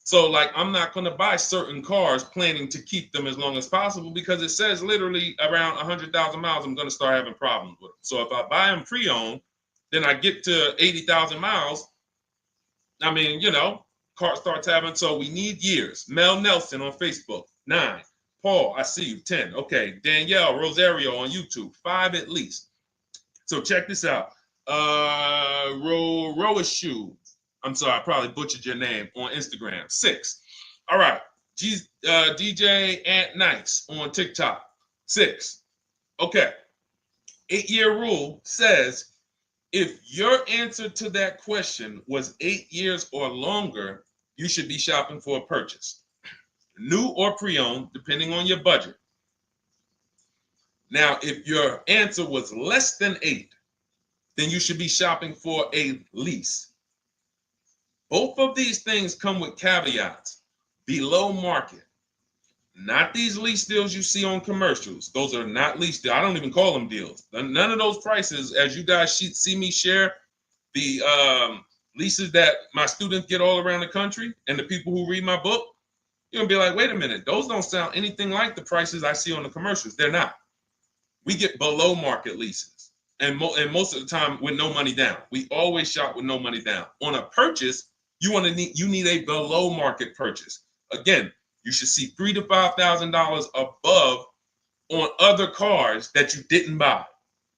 Speaker 1: So, I'm not going to buy certain cars planning to keep them as long as possible, because it says literally around 100,000 miles, I'm going to start having problems with them. So if I buy them pre-owned, then I get to 80,000 miles. I mean, car starts having, so we need years. Mel Nelson on Facebook, 9. Paul, I see you, 10. Okay, Danielle Rosario on YouTube, 5 at least. So check this out. Roashu, I'm sorry, I probably butchered your name, on Instagram, 6. All right, DJ Ant Nice on TikTok, 6. Okay, 8-year rule says If your answer to that question was 8 years or longer, you should be shopping for a purchase, new or pre-owned, depending on your budget. Now, if your answer was less than 8, then you should be shopping for a lease. Both of these things come with caveats. Below market. Not these lease deals you see on commercials. Those are not lease deals. I don't even call them deals. None of those prices, as you guys see me share the leases that my students get all around the country and the people who read my book, you're going to be like, wait a minute. Those don't sound anything like the prices I see on the commercials. They're not. We get below market leases. And most of the time with no money down. We always shop with no money down. On a purchase, you need a below market purchase. Again, you should see $3,000 to $5,000 above on other cars that you didn't buy.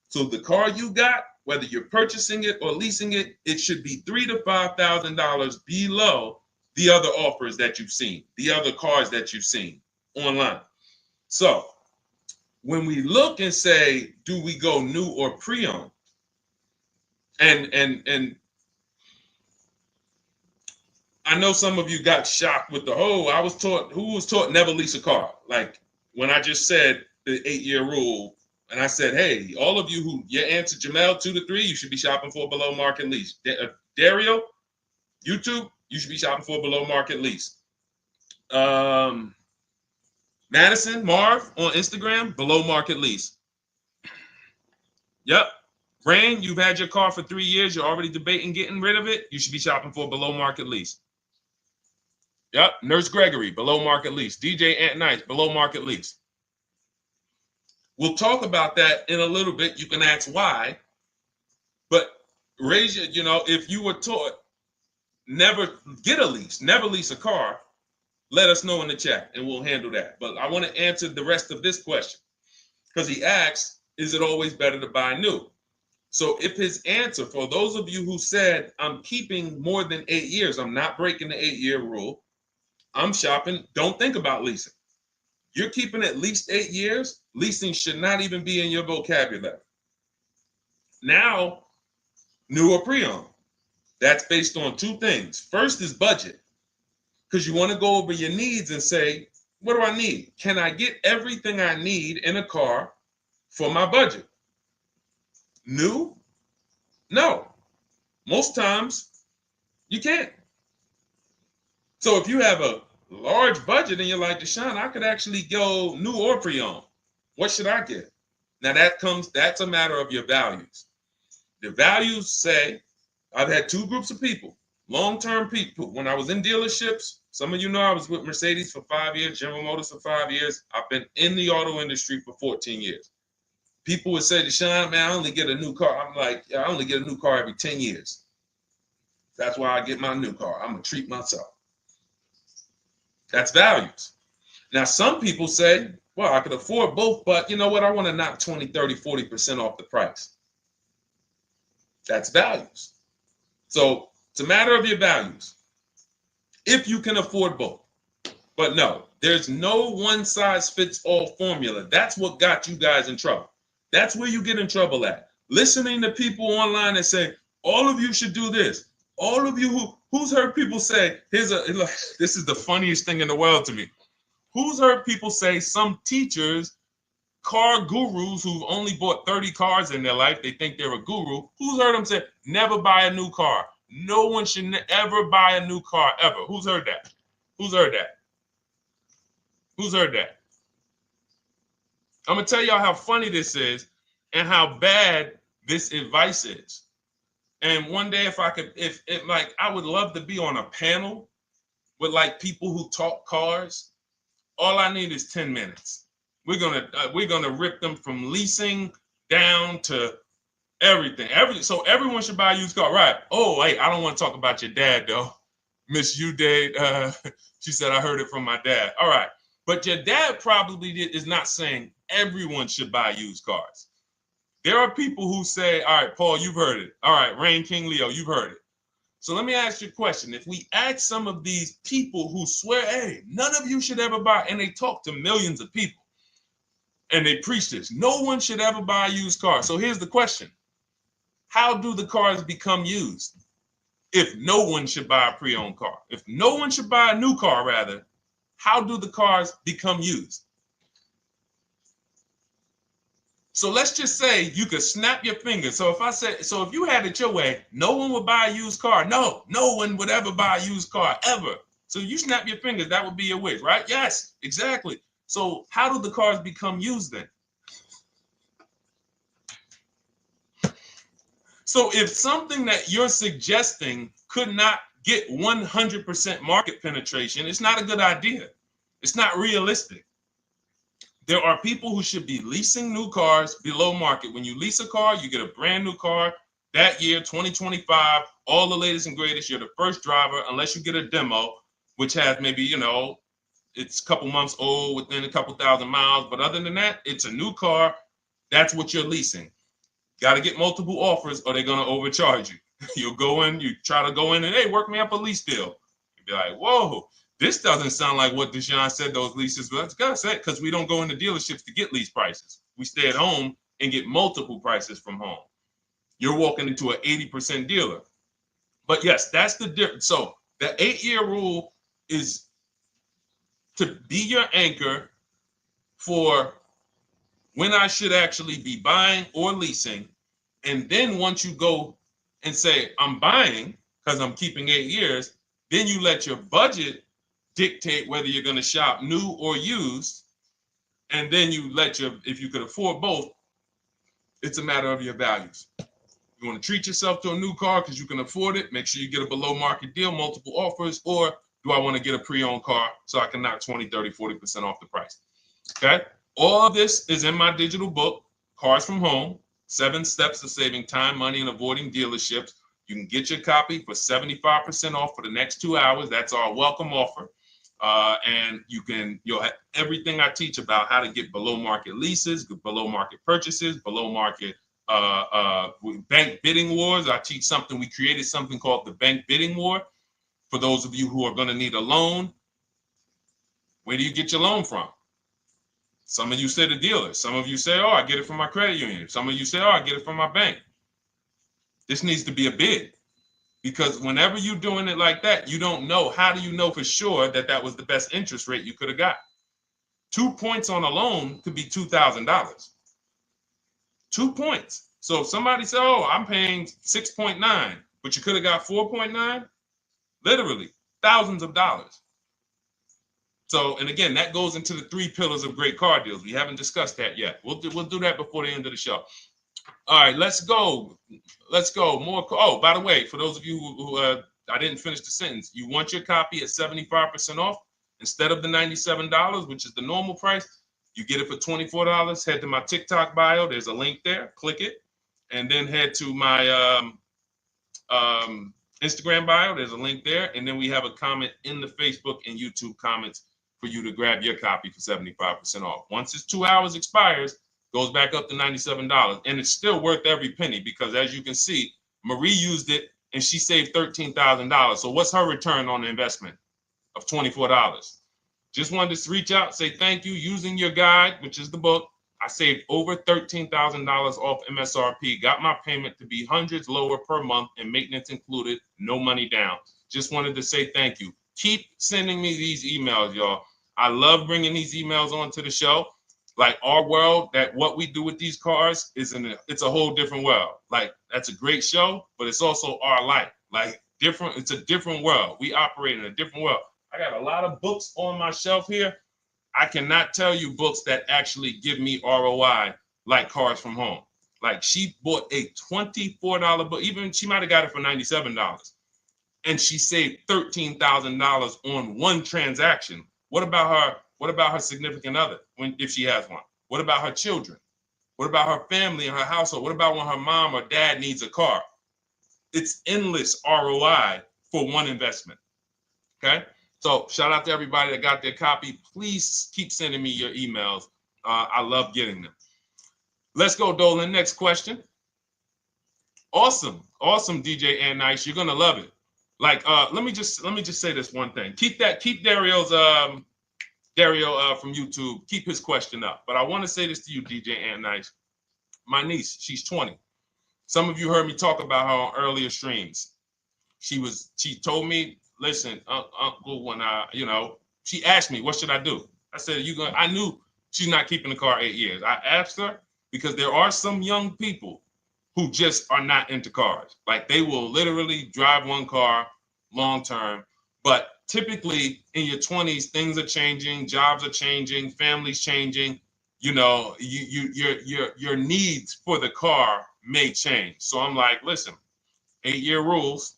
Speaker 1: So the car you got, whether you're purchasing it or leasing it, it should be $3,000 to $5,000 below the other offers that you've seen, the other cars that you've seen online. So when we look and say, do we go new or pre-owned? And I know some of you got shocked with who was taught never lease a car. Like when I just said the 8-year rule, and I said, hey, all of you who your answer Jamel 2 to 3, you should be shopping for a below market lease. Dario, YouTube, you should be shopping for a below market lease. Madison, Marv on Instagram, below market lease. Yep. Rain, you've had your car for 3 years. You're already debating getting rid of it. You should be shopping for a below market lease. Yep. Nurse Gregory, below market lease. DJ Ant Nice, below market lease. We'll talk about that in a little bit. You can ask why. But raise your, if you were taught never get a lease, never lease a car, let us know in the chat and we'll handle that. But I want to answer the rest of this question because he asks, is it always better to buy new? So if his answer, for those of you who said, I'm keeping more than 8 years, I'm not breaking the 8-year rule, I'm shopping, don't think about leasing. You're keeping at least 8 years, leasing should not even be in your vocabulary. Now, new or pre-owned. That's based on 2 things. First is budget, because you want to go over your needs and say, what do I need? Can I get everything I need in a car for my budget? New? No. Most times, you can't. So if you have a large budget and you're like, Deshone, I could actually go new or pre-owned. What should I get? Now that's a matter of your values. The values say, I've had 2 groups of people, long-term people. When I was in dealerships, some of you know I was with Mercedes for 5 years, General Motors for 5 years. I've been in the auto industry for 14 years. People would say, Deshone, man, I only get a new car. I'm like, yeah, I only get a new car every 10 years. That's why I get my new car. I'm going to treat myself. That's values. Now, some people say, well, I could afford both, but you know what? I want to knock 20, 30, 40% off the price. That's values. So it's a matter of your values. If you can afford both. But no, there's no one-size-fits-all formula. That's what got you guys in trouble. That's where you get in trouble at. Listening to people online and say, all of you should do this. All of you who's heard people say, this is the funniest thing in the world to me. Who's heard people say, some teachers, car gurus who've only bought 30 cars in their life, they think they're a guru. Who's heard them say, never buy a new car? No one should ever buy a new car, ever. Who's heard that? Who's heard that? Who's heard that? I'm going to tell y'all how funny this is and how bad this advice is. And one day, if I would love to be on a panel with like people who talk cars. All I need is 10 minutes. We're gonna rip them from leasing down to everything. So everyone should buy a used car, right? Oh, wait, I don't want to talk about your dad though, Miss Uday. She said I heard it from my dad. All right, but your dad probably is not saying everyone should buy used cars. There are people who say, all right, Paul, you've heard it. All right, Rain King Leo, you've heard it. So let me ask you a question. If we ask some of these people who swear, hey, none of you should ever buy, and they talk to millions of people, and they preach this, no one should ever buy a used car. So here's the question. how do the cars become used? If no one should buy a pre-owned car, if no one should buy a new car, rather, how do the cars become used? So let's just say you could snap your fingers. So if you had it your way, no one would buy a used car. No one would ever buy a used car, ever. So you snap your fingers, that would be your wish, right? Yes, exactly. So how do the cars become used then? So if something that you're suggesting could not get 100% market penetration, it's not a good idea. It's not realistic. There are people who should be leasing new cars below market. When you lease a car, you get a brand new car that year, 2025, all the latest and greatest. You're the first driver, unless you get a demo, which has maybe, it's a couple months old, within a couple thousand miles. But other than that, it's a new car. That's what you're leasing. Got to get multiple offers or they're going to overcharge you. You'll go in, you try to go in and, hey, work me up a lease deal. You'll be like, whoa, this doesn't sound like what Deshone said those leases were. That's gotta say, because we don't go into dealerships to get lease prices. We stay at home and get multiple prices from home. You're walking into an 80% dealer. But yes, that's the difference. So the 8-year rule is to be your anchor for when I should actually be buying or leasing. And then once you go and say, I'm buying because I'm keeping 8 years, then you let your budget dictate whether you're going to shop new or used. And then you if you could afford both, it's a matter of your values. You want to treat yourself to a new car because you can afford it, make sure you get a below market deal, multiple offers, or do I want to get a pre-owned car so I can knock 20, 30, 40% off the price? Okay. All of this is in my digital book, Cars from Home, 7 Steps to Saving Time, Money, and Avoiding Dealerships. You can get your copy for 75% off for the next 2 hours. That's our welcome offer. And you'll have everything I teach about how to get below market leases, below market purchases, below market bank bidding wars. We created something called the bank bidding war. For those of you who are going to need a loan, where do you get your loan from? Some of you say the dealer. Some of you say, oh, I get it from my credit union. Some of you say, oh, I get it from my bank. This needs to be a bid. Because whenever you're doing it like that, you don't know. How do you know for sure that that was the best interest rate you could have got? 2 points on a loan could be $2,000. 2 points. So if somebody said, oh, I'm paying 6.9, but you could have got 4.9, literally thousands of dollars. So, and again, that goes into the 3 pillars of great car deals. We haven't discussed that yet. We'll do that before the end of the show. All right, let's go. More. Oh, by the way, for those of you who I didn't finish the sentence, you want your copy at 75% off instead of the $97, which is the normal price. You get it for $24. Head to my TikTok bio. There's a link there. Click it, and then head to my Instagram bio. There's a link there, and then we have a comment in the Facebook and YouTube comments for you to grab your copy for 75% off. Once it's 2 hours expires, goes back up to $97, and it's still worth every penny because, as you can see, Marie used it and she saved $13,000. So what's her return on the investment of $24? Just wanted to reach out, say thank you. Using your guide, which is the book, I saved over $13,000 off MSRP, got my payment to be hundreds lower per month and maintenance included, no money down. Just wanted to say thank you. Keep sending me these emails, y'all. I love bringing these emails onto the show. Like our world, that what we do with these cars it's a whole different world. Like that's a great show, but it's also our life. Like different, it's a different world. We operate in a different world. I got a lot of books on my shelf here. I cannot tell you books that actually give me ROI like Cars from Home. Like she bought a $24 book, even she might have got it for $97. And she saved $13,000 on one transaction. What about her? What about her significant other if she has one? What about her children? What about her family and her household? What about when her mom or dad needs a car? It's endless ROI for one investment. Okay. So shout out to everybody that got their copy. Please keep sending me your emails. I love getting them. Let's go, Dolan. Next question. Awesome, DJ and Nice. You're gonna love it. Like, let me just say this one thing. Keep Dario's Dario from YouTube. Keep his question up. But I want to say this to you, DJ and Nice. My niece, she's 20. Some of you heard me talk about her on earlier streams. She told me, listen, Uncle, when she asked me, what should I do? I said, I knew she's not keeping the car 8 years. I asked her because there are some young people who just are not into cars. Like they will literally drive one car long term. But typically in your 20s, things are changing, jobs are changing, families changing. Your needs for the car may change. So I'm like, listen, 8-year rules.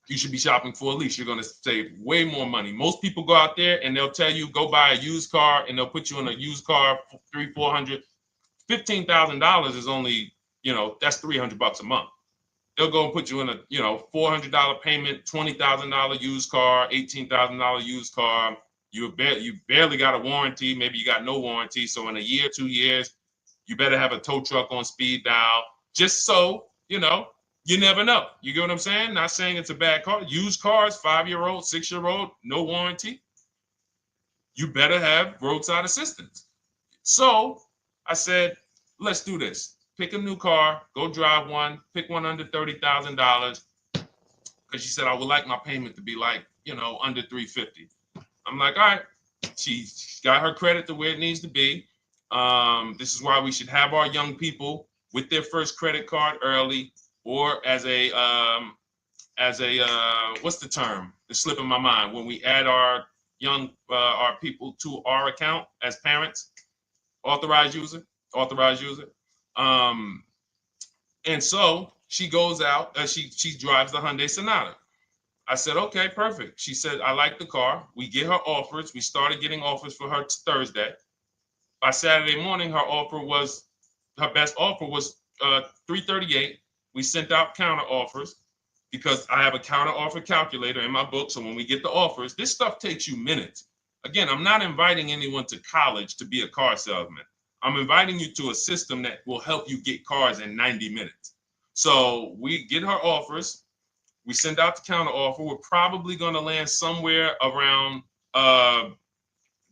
Speaker 1: You should be shopping for a lease. You're going to save way more money. Most people go out there and they'll tell you go buy a used car, and they'll put you in a used car for $300, $400, $15,000 is only, that's $300 a month. They'll go and put you in a, $400 payment, $20,000 used car, $18,000 used car. You barely got a warranty. Maybe you got no warranty. So in a year, 2 years, you better have a tow truck on speed dial, just so, you never know. You get what I'm saying? Not saying it's a bad car. Used cars, 5-year-old, 6-year-old, no warranty. You better have roadside assistance. So I said, let's do this. Pick a new car, go drive one, pick one under $30,000. Because she said, I would like my payment to be like, under $350. I'm like, all right. She's got her credit to where it needs to be. This is why we should have our young people with their first credit card early, or as a what's the term? It's slipping my mind. When we add our our people to our account as parents, authorized user. And so she goes out, she drives the Hyundai Sonata. I said, okay, perfect. She said, I like the car. We get her offers. We started getting offers for her Thursday. By Saturday morning, her best offer was $338. We sent out counter offers because I have a counter offer calculator in my book. So when we get the offers, this stuff takes you minutes. Again, I'm not inviting anyone to college to be a car salesman. I'm inviting you to a system that will help you get cars in 90 minutes. So we get her offers. We send out the counter offer. We're probably going to land somewhere around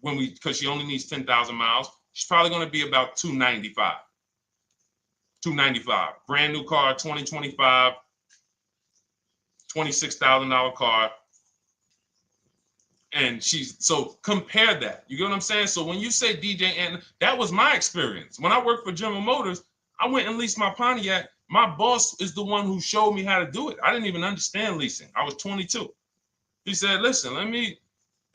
Speaker 1: because she only needs 10,000 miles. She's probably going to be about $295. Brand new car, 2025, $26,000 car. And so compare that. You get what I'm saying? So when you say DJ, and that was my experience. When I worked for General Motors, I went and leased my Pontiac. My boss is the one who showed me how to do it. I didn't even understand leasing. I was 22. He said, listen,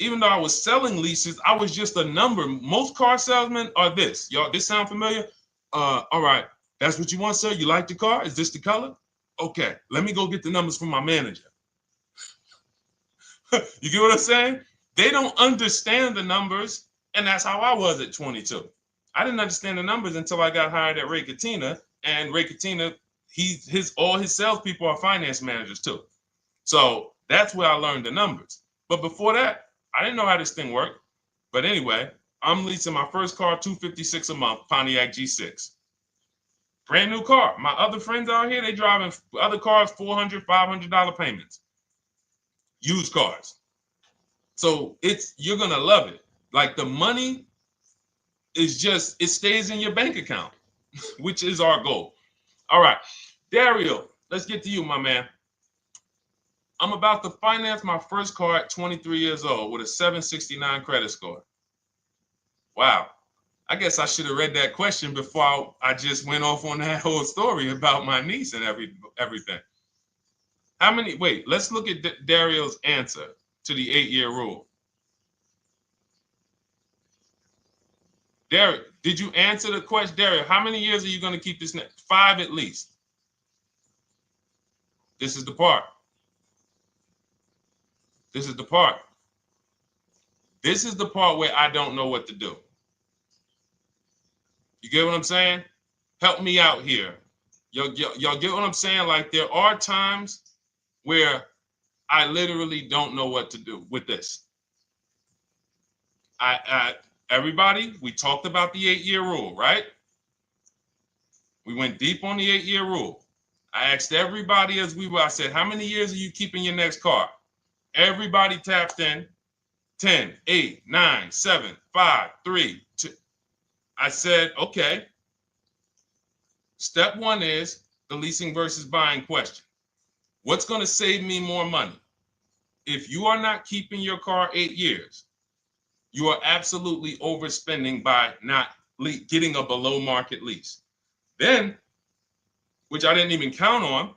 Speaker 1: even though I was selling leases, I was just a number. Most car salesmen are this. Y'all, this sound familiar? All right. That's what you want, sir? You like the car? Is this the color? Okay. Let me go get the numbers from my manager. You get what I'm saying? They don't understand the numbers. And that's how I was at 22. I didn't understand the numbers until I got hired at Ray Katina. And Ray Katina, all his salespeople are finance managers too. So that's where I learned the numbers. But before that, I didn't know how this thing worked. But anyway, I'm leasing my first car, $256 a month, Pontiac G6. Brand new car. My other friends out here, they driving other cars, $400, $500 payments. Used cars. So you're going to love it. Like the money is it stays in your bank account, which is our goal. All right. Dario, let's get to you, my man. I'm about to finance my first car at 23 years old with a 769 credit score. Wow. I guess I should have read that question before I just went off on that whole story about my niece and everything. Let's look at Dario's answer to the 8-year rule. Dario, did you answer the question? Dario, how many years are you going to keep this? 5 at least. This is the part. This is the part. This is the part where I don't know what to do. You get what I'm saying? Help me out here. Y'all get what I'm saying? Like there are times where I literally don't know what to do with this. Everybody, we talked about the 8-year rule, right? We went deep on the 8-year rule. I asked everybody I said, how many years are you keeping your next car? Everybody tapped in. 10, 8, 9, 7, 5, 3, 2. I said, okay. Step 1 is the leasing versus buying question. What's going to save me more money? If you are not keeping your car 8 years, you are absolutely overspending by not getting a below market lease. Then, which I didn't even count on,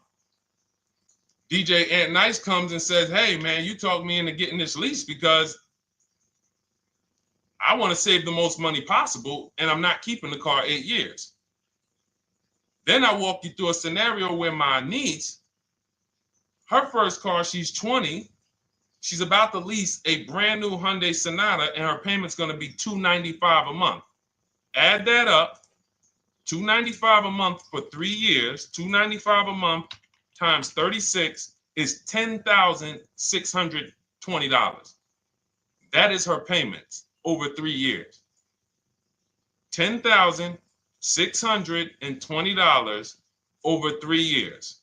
Speaker 1: DJ Ant Nice comes and says, hey, man, you talked me into getting this lease because I want to save the most money possible, and I'm not keeping the car 8 years. Then I walk you through a scenario where my niece, her first car, she's 20. She's about to lease a brand new Hyundai Sonata, and her payment's going to be $295 a month. Add that up, $295 a month for 3 years, $295 a month times 36 is $10,620. That is her payments over 3 years. $10,620 over 3 years,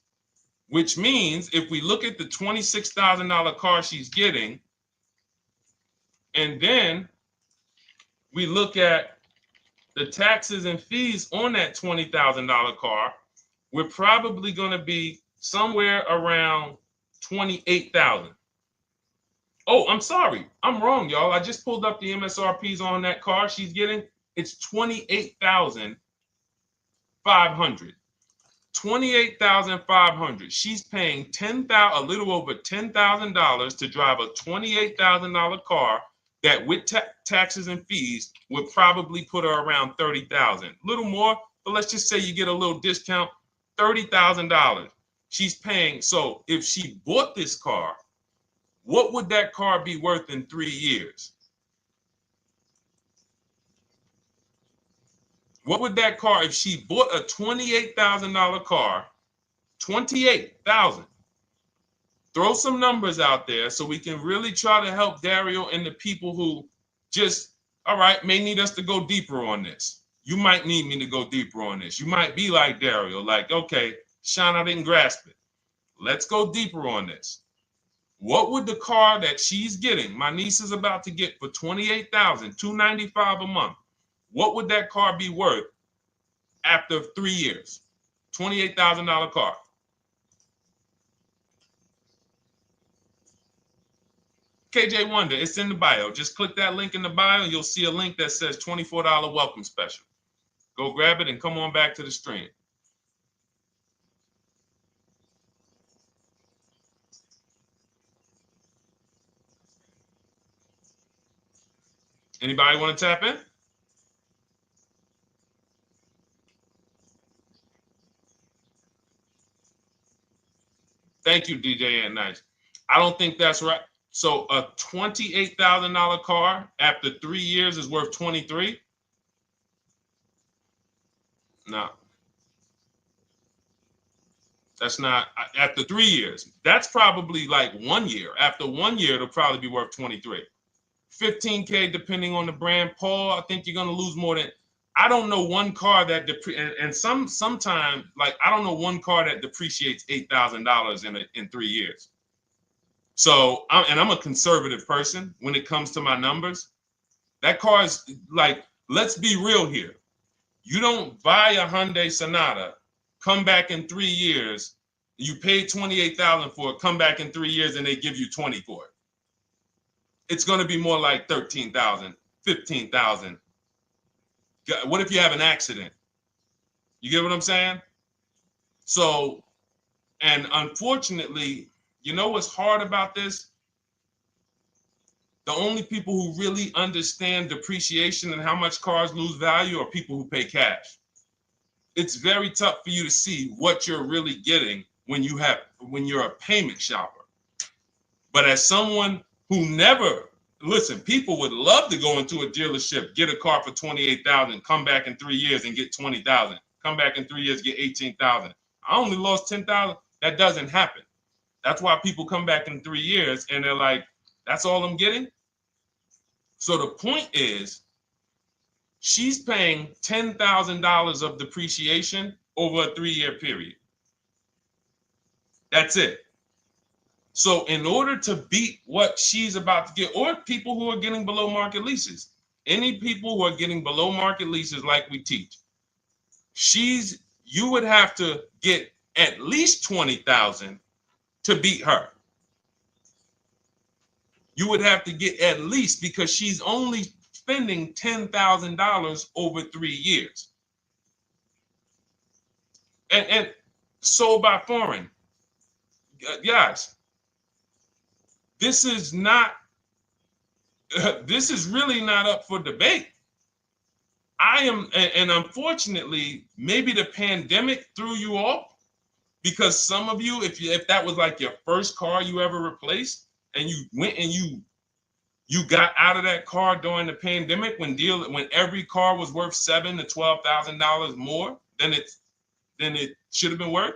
Speaker 1: which means if we look at the $26,000 car she's getting, and then we look at the taxes and fees on that $20,000 car, we're probably going to be somewhere around $28,000. Oh, I'm sorry. I'm wrong, y'all. I just pulled up the MSRPs on that car she's getting. It's $28,500. $28,500. She's paying a little over $10,000 to drive a $28,000 car that with taxes and fees would probably put her around $30,000. A little more, but let's just say you get a little discount, $30,000. She's paying. So if she bought this car, what would that car be worth in 3 years? What would that car, if she bought a $28,000 car, $28,000? Throw some numbers out there so we can really try to help Dario and the people who just, all right, may need us to go deeper on this. You might need me to go deeper on this. You might be like Dario, like, okay, Sean, I didn't grasp it. Let's go deeper on this. What would the car that she's getting, my niece is about to get for $28,000, $295 a month, what would that car be worth after 3 years? $28,000 car. KJ Wonder, it's in the bio. Just click that link in the bio and you'll see a link that says $24 welcome special. Go grab it and come on back to the stream. Anybody want to tap in? Thank you, DJ Ant Nice. I don't think that's right. So a $28,000 car after 3 years is worth 23? No. That's not after 3 years. That's probably like 1 year. After 1 year, it'll probably be worth 23. 15K depending on the brand. Paul, I think you're gonna lose more than. I don't know one car that sometime like I don't know one car that depreciates $8,000 in 3 years. So I'm a conservative person when it comes to my numbers. That car is like, let's be real here. You don't buy a Hyundai Sonata, come back in 3 years, you pay $28,000 for it, come back in 3 years and they give you 20 for it. It's going to be more like 13,000, 15,000. What if you have an accident? You get what I'm saying? So, and unfortunately, you know what's hard about this? The only people who really understand depreciation and how much cars lose value are people who pay cash. It's very tough for you to see what you're really getting when you're a payment shopper. But as someone who never, listen, people would love to go into a dealership, get a car for $28,000, come back in 3 years and get $20,000, come back in 3 years, get $18,000. I only lost $10,000. That doesn't happen. That's why people come back in 3 years and they're like, that's all I'm getting. So the point is, she's paying $10,000 of depreciation over a 3-year period. That's it. So in order to beat what she's about to get, or people who are getting below market leases, any people who are getting below market leases like we teach, you would have to get at least 20,000 to beat her. You would have to get at least, because she's only spending $10,000 over 3 years. And sold by foreign. Guys, this is not, this is really not up for debate. And unfortunately, maybe the pandemic threw you off, because some of you, if that was like your first car you ever replaced, and you went and you got out of that car during the pandemic when every car was worth $7,000 to $12,000 more than it should have been worth.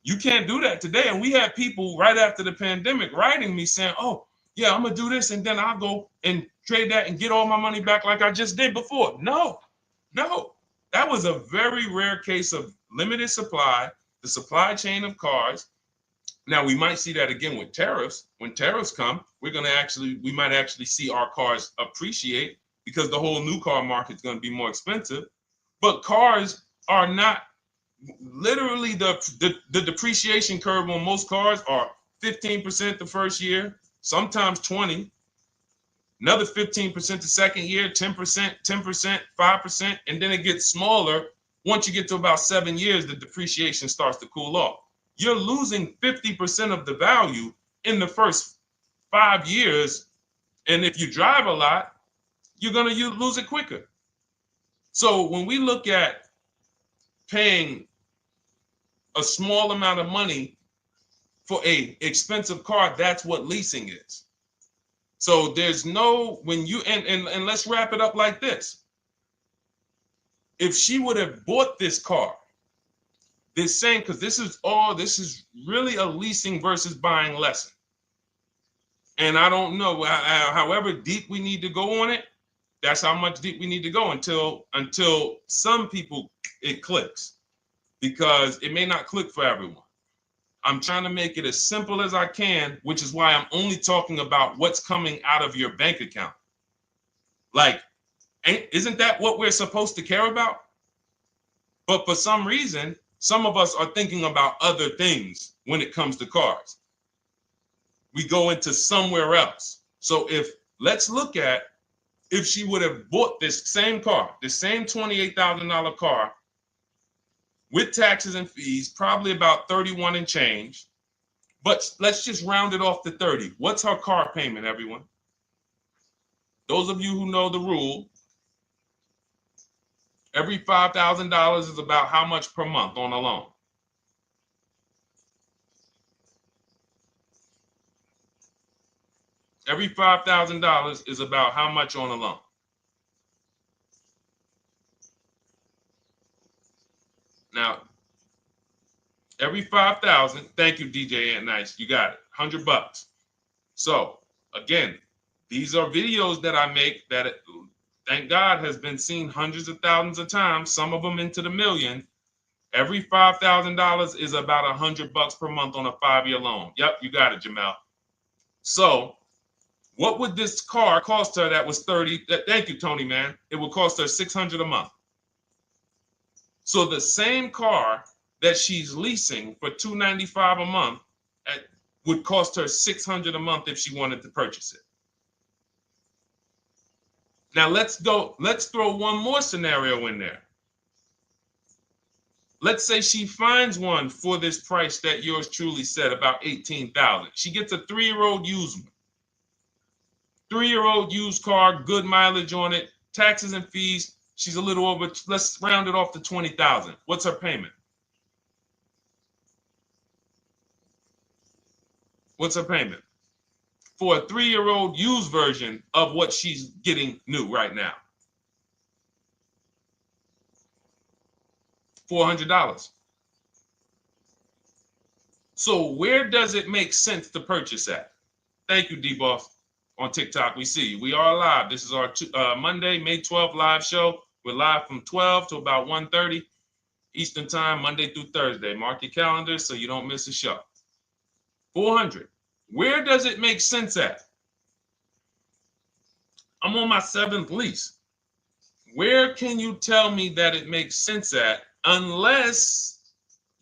Speaker 1: You can't do that today. And we had people right after the pandemic writing me saying, "Oh, yeah, I'm gonna do this, and then I'll go and trade that and get all my money back like I just did before." No, that was a very rare case of limited supply, the supply chain of cars. Now we might see that again with tariffs. When tariffs come, we might actually see our cars appreciate, because the whole new car market is going to be more expensive. But cars are not, literally the depreciation curve on most cars are 15% the first year, sometimes 20, another 15% the second year, 10%, 10%, 5%, and then it gets smaller. Once you get to about 7 years, the depreciation starts to cool off. You're losing 50% of the value in the first 5 years. And if you drive a lot, you're going to lose it quicker. So when we look at paying a small amount of money for a expensive car, that's what leasing is. So there's no, when you, and let's wrap it up like this. If she would have bought this car, this same, because this is really a leasing versus buying lesson. And I don't know, however deep we need to go on it, that's how much deep we need to go until some people it clicks, because it may not click for everyone. I'm trying to make it as simple as I can, which is why I'm only talking about what's coming out of your bank account. Like, isn't that what we're supposed to care about? But for some reason, some of us are thinking about other things when it comes to cars. We go into somewhere else. So let's look at, if she would have bought this same car, the same $28,000 car, with taxes and fees, probably about 31 and change. But let's just round it off to 30. What's her car payment, everyone? Those of you who know the rule, every $5,000 is about how much per month on a loan? Every $5,000 is about how much on a loan? Now, every 5,000, thank you, DJ Ant Nice, you got it, $100. So again, these are videos that I make that, thank God, has been seen hundreds of thousands of times, some of them into the million. Every $5,000 is about $100 per month on a 5-year loan. Yep, you got it, Jamel. So what would this car cost her that was 30? Thank you, Tony, man. It would cost her $600 a month. So the same car that she's leasing for $295 a month would cost her $600 a month if she wanted to purchase it. Now let's throw one more scenario in there. Let's say she finds one for this price that yours truly said, about $18,000. She gets a 3-year-old used one. 3-year-old used car, good mileage on it, taxes and fees. She's a little over, let's round it off to $20,000. What's her payment? What's her payment? For a 3-year-old used version of what she's getting new right now. $400. So where does it make sense to purchase at? Thank you, D-Boss. On TikTok, we see you. We are live. This is our Monday, May 12th live show. We're live from 12 to about 1:30 Eastern time, Monday through Thursday. Mark your calendar so you don't miss a show. 400. Where does it make sense at? I'm on my 7th lease. Where can you tell me that it makes sense at, unless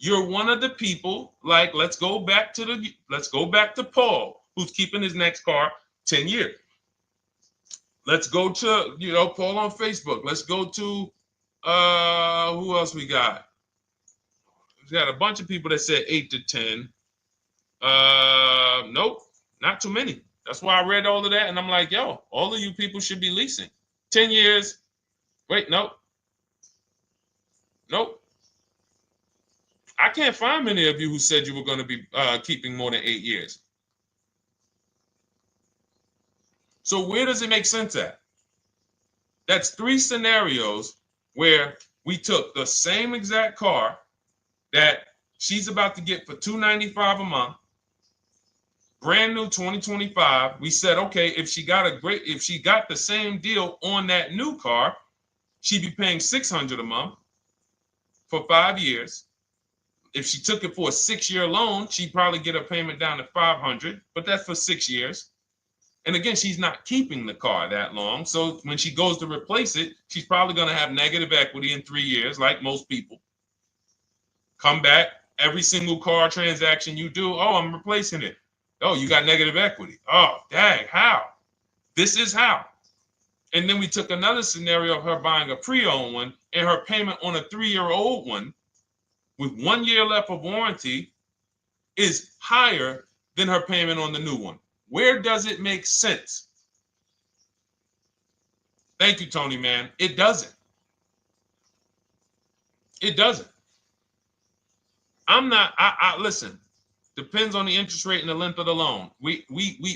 Speaker 1: you're one of the people, like, let's go back to Paul, who's keeping his next car 10 years. Let's go to, Paul on Facebook. Let's go to, who else we got? We got a bunch of people that said 8 to 10. Nope, not too many. That's why I read all of that, and I'm like, yo, all of you people should be leasing. 10 years. Wait, nope. I can't find many of you who said you were going to be keeping more than 8 years. So where does it make sense at? That's 3 scenarios where we took the same exact car that she's about to get for $295 a month, brand new 2025. We said, okay, if she got the same deal on that new car, she'd be paying $600 a month for 5 years. If she took it for a 6-year loan, she'd probably get a payment down to $500, but that's for 6 years. And again, she's not keeping the car that long. So when she goes to replace it, she's probably going to have negative equity in 3 years, like most people. Come back, every single car transaction you do, oh, I'm replacing it. Oh, you got negative equity. Oh, dang, how? This is how. And then we took another scenario of her buying a pre-owned one, and her payment on a 3-year-old one with 1 year left of warranty is higher than her payment on the new one. Where does it make sense? Thank you, Tony, man. It doesn't. It doesn't. Listen, depends on the interest rate and the length of the loan. We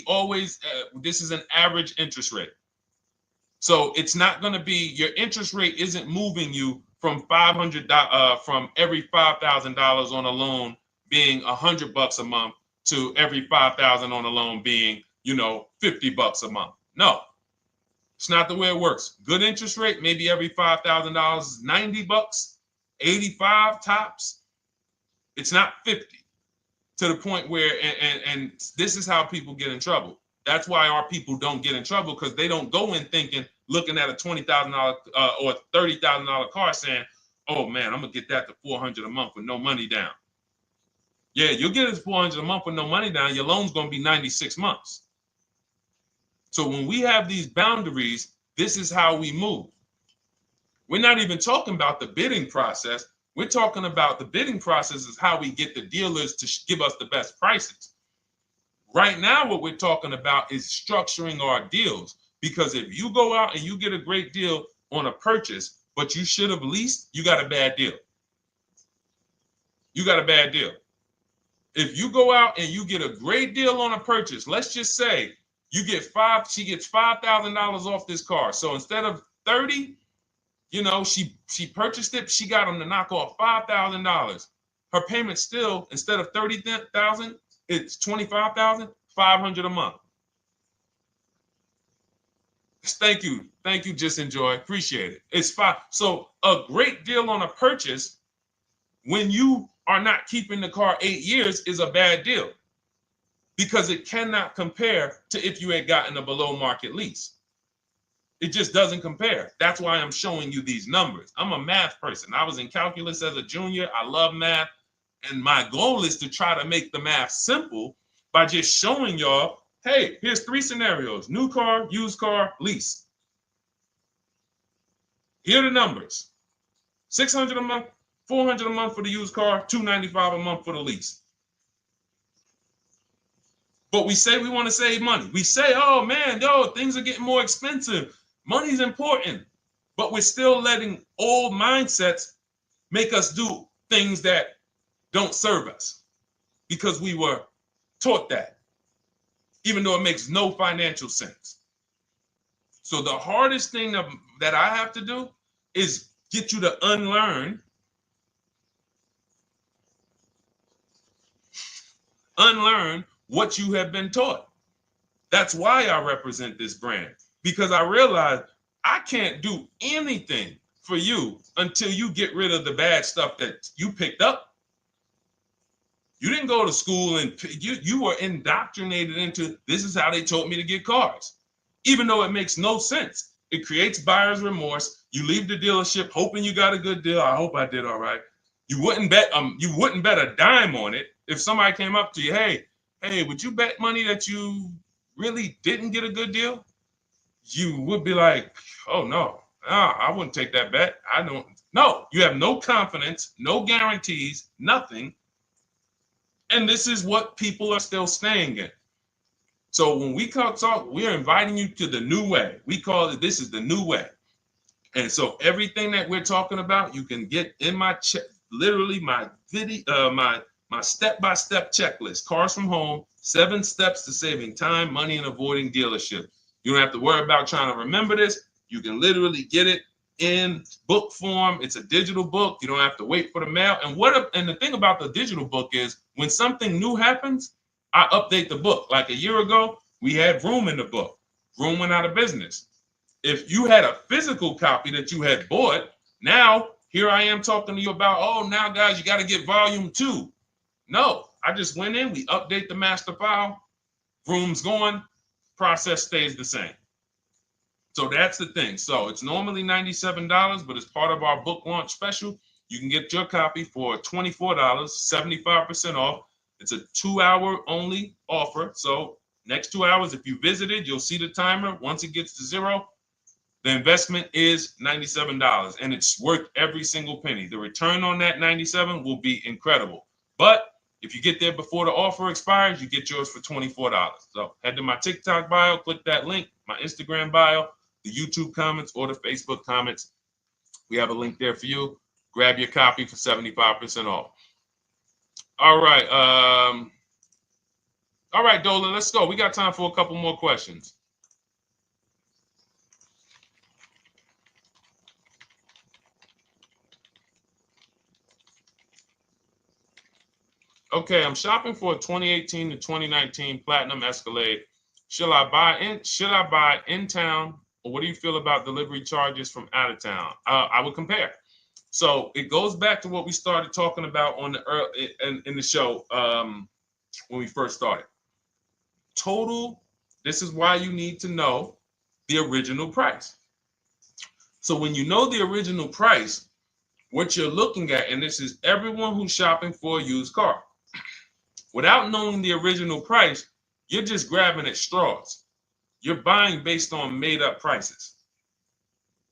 Speaker 1: always, this is an average interest rate. So it's not going to be, your interest rate isn't moving you from from every $5,000 on a loan being $100 a month to every $5,000 on a loan being, $50 a month. No, it's not the way it works. Good interest rate, maybe every $5,000 is $90, 85 tops. It's not 50, to the point where, and this is how people get in trouble. That's why our people don't get in trouble, because they don't go in thinking, looking at a $20,000 or $30,000 car saying, oh man, I'm gonna get that to $400 a month with no money down. Yeah, you'll get it to $400 a month with no money down. Your loan's gonna be 96 months. So when we have these boundaries, this is how we move. We're not even talking about the bidding process. We're talking about the bidding process is how we get the dealers to give us the best prices. Right now, what we're talking about is structuring our deals. Because if you go out and you get a great deal on a purchase, but you should have leased, you got a bad deal. You got a bad deal. If you go out and you get a great deal on a purchase, let's just say she gets $5,000 off this car. So instead of 30, she purchased it, she got them to knock off $5,000. Her payment still, instead of $30,000, it's $25,000, $500 a month. Thank you, Just Enjoy, appreciate it. It's fine. So a great deal on a purchase, when you are not keeping the car 8 years, is a bad deal, because it cannot compare to if you had gotten a below market lease. It just doesn't compare. That's why I'm showing you these numbers. I'm a math person. I was in calculus as a junior. I love math. And my goal is to try to make the math simple by just showing y'all, hey, here's 3 scenarios: new car, used car, lease. Here are the numbers: $600 a month, $400 a month for the used car, $295 a month for the lease. But we say we want to save money. We say, oh man, things are getting more expensive. Money's important. But we're still letting old mindsets make us do things that don't serve us, because we were taught that, even though it makes no financial sense. So the hardest thing that I have to do is get you to unlearn what you have been taught. That's why I represent this brand, because I realize I can't do anything for you until you get rid of the bad stuff that you picked up. You didn't go to school and you were indoctrinated into, this is how they taught me to get cars, even though it makes no sense. It creates buyer's remorse. You leave the dealership hoping you got a good deal. I hope I did all right. You wouldn't bet a dime on it. If somebody came up to you, hey, would you bet money that you really didn't get a good deal? You would be like, oh no, I wouldn't take that bet. I don't. No, you have no confidence, no guarantees, nothing. And this is what people are still staying in. So when we talk, we're inviting you to the new way. We call it, this is the new way. And so everything that we're talking about, you can get in my literally my video, my step-by-step checklist. Cars from Home, 7 steps to saving time, money, and avoiding dealership. You don't have to worry about trying to remember this. You can literally get it in book form. It's a digital book. You don't have to wait for the mail. And the thing about the digital book is when something new happens, I update the book. Like a year ago, we had Vroom in the book. Vroom went out of business. If you had a physical copy that you had bought, now here I am talking to you about, oh, now guys, you got to get volume 2. No, I just went in, we update the master file, Vroom's going, process stays the same. So that's the thing. So it's normally $97, but as part of our book launch special, you can get your copy for $24, 75% off. It's a 2-hour only offer. So next 2 hours, if you visited, you'll see the timer. Once it gets to 0, the investment is $97, and it's worth every single penny. The return on that $97 will be incredible. But if you get there before the offer expires, you get yours for $24. So head to my TikTok bio, click that link, my Instagram bio, the YouTube comments, or the Facebook comments. We have a link there for you. Grab your copy for 75% off. All right. All right, Dolan, let's go. We got time for a couple more questions. Okay, I'm shopping for a 2018 to 2019 Platinum Escalade. Should I buy in town, or what do you feel about delivery charges from out of town? I would compare. So it goes back to what we started talking about on in the show when we first started. Total. This is why you need to know the original price. So when you know the original price, what you're looking at, and this is everyone who's shopping for a used car. Without knowing the original price, you're just grabbing at straws. You're buying based on made up prices.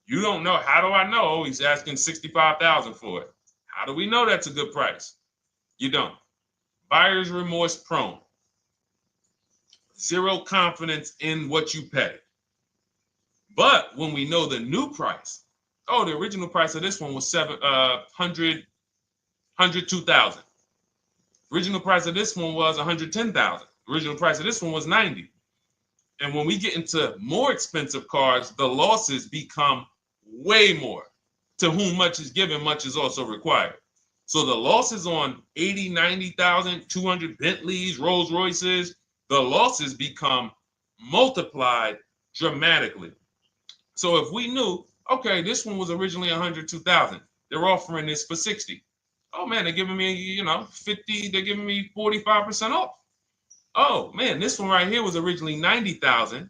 Speaker 1: You don't know. How do I know? Oh, he's asking $65,000 for it. How do we know that's a good price? You don't. Buyer's remorse prone. Zero confidence in what you pay. But when we know the new price, oh, the original price of this one was $102,000. Original price of this one was $110,000. Original price of this one was $90,000. And when we get into more expensive cars, the losses become way more. To whom much is given, much is also required. So the losses on 80, 90,000, 200 Bentleys, Rolls Royces, the losses become multiplied dramatically. So if we knew, okay, this one was originally $102,000, they're offering this for $60,000. Oh man, they're giving me, 50, they're giving me 45% off. Oh man, this one right here was originally $90,000,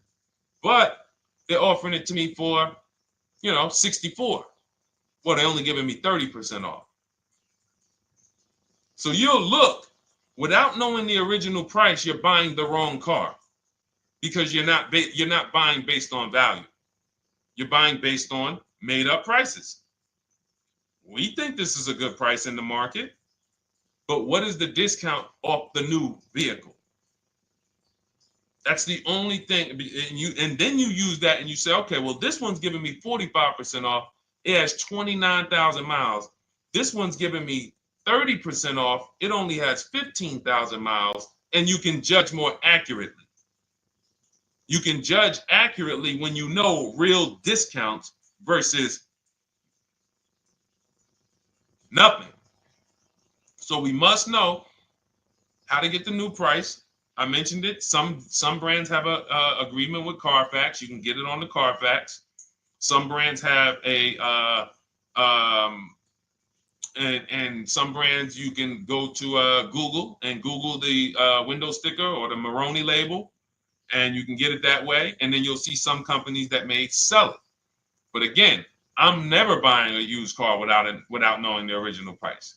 Speaker 1: but they're offering it to me for, $64,000. Well, they're only giving me 30% off. So you'll look, without knowing the original price, you're buying the wrong car because you're not buying based on value. You're buying based on made up prices. We think this is a good price in the market, but what is the discount off the new vehicle? That's the only thing. And then you use that and you say, okay, well, this one's giving me 45% off. It has 29,000 miles. This one's giving me 30% off. It only has 15,000 miles, and you can judge more accurately. You can judge accurately when you know real discounts versus nothing. So we must know how to get the new price. I mentioned it. Some brands have a agreement with Carfax. You can get it on the Carfax. Some brands have and some brands you can go to Google and Google the window sticker or the Maroney label, and you can get it that way. And then you'll see some companies that may sell it. But again, I'm never buying a used car without knowing the original price.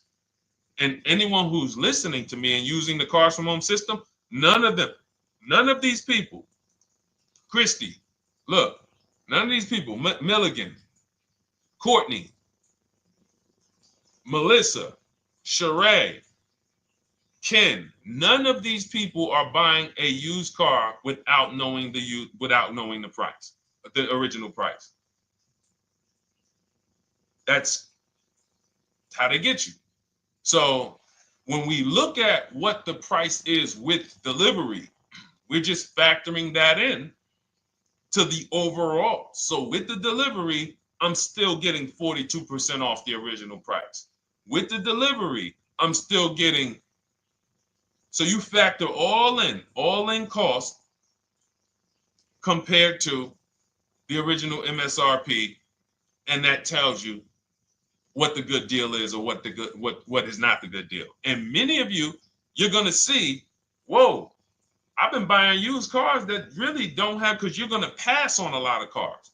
Speaker 1: And anyone who's listening to me and using the Cars from Home system, none of these people, Christy, look, none of these people, Milligan, Courtney, Melissa, Sheree, Ken, none of these people are buying a used car without knowing the price, the original price. That's how they get you. So when we look at what the price is with delivery, we're just factoring that in to the overall. So with the delivery, I'm still getting 42% off the original price. With the delivery, I'm still getting, so you factor all in cost compared to the original MSRP, and that tells you what the good deal is or what is not the good deal. And many of you, you're gonna see, whoa, I've been buying used cars that really don't have, because you're gonna pass on a lot of cars.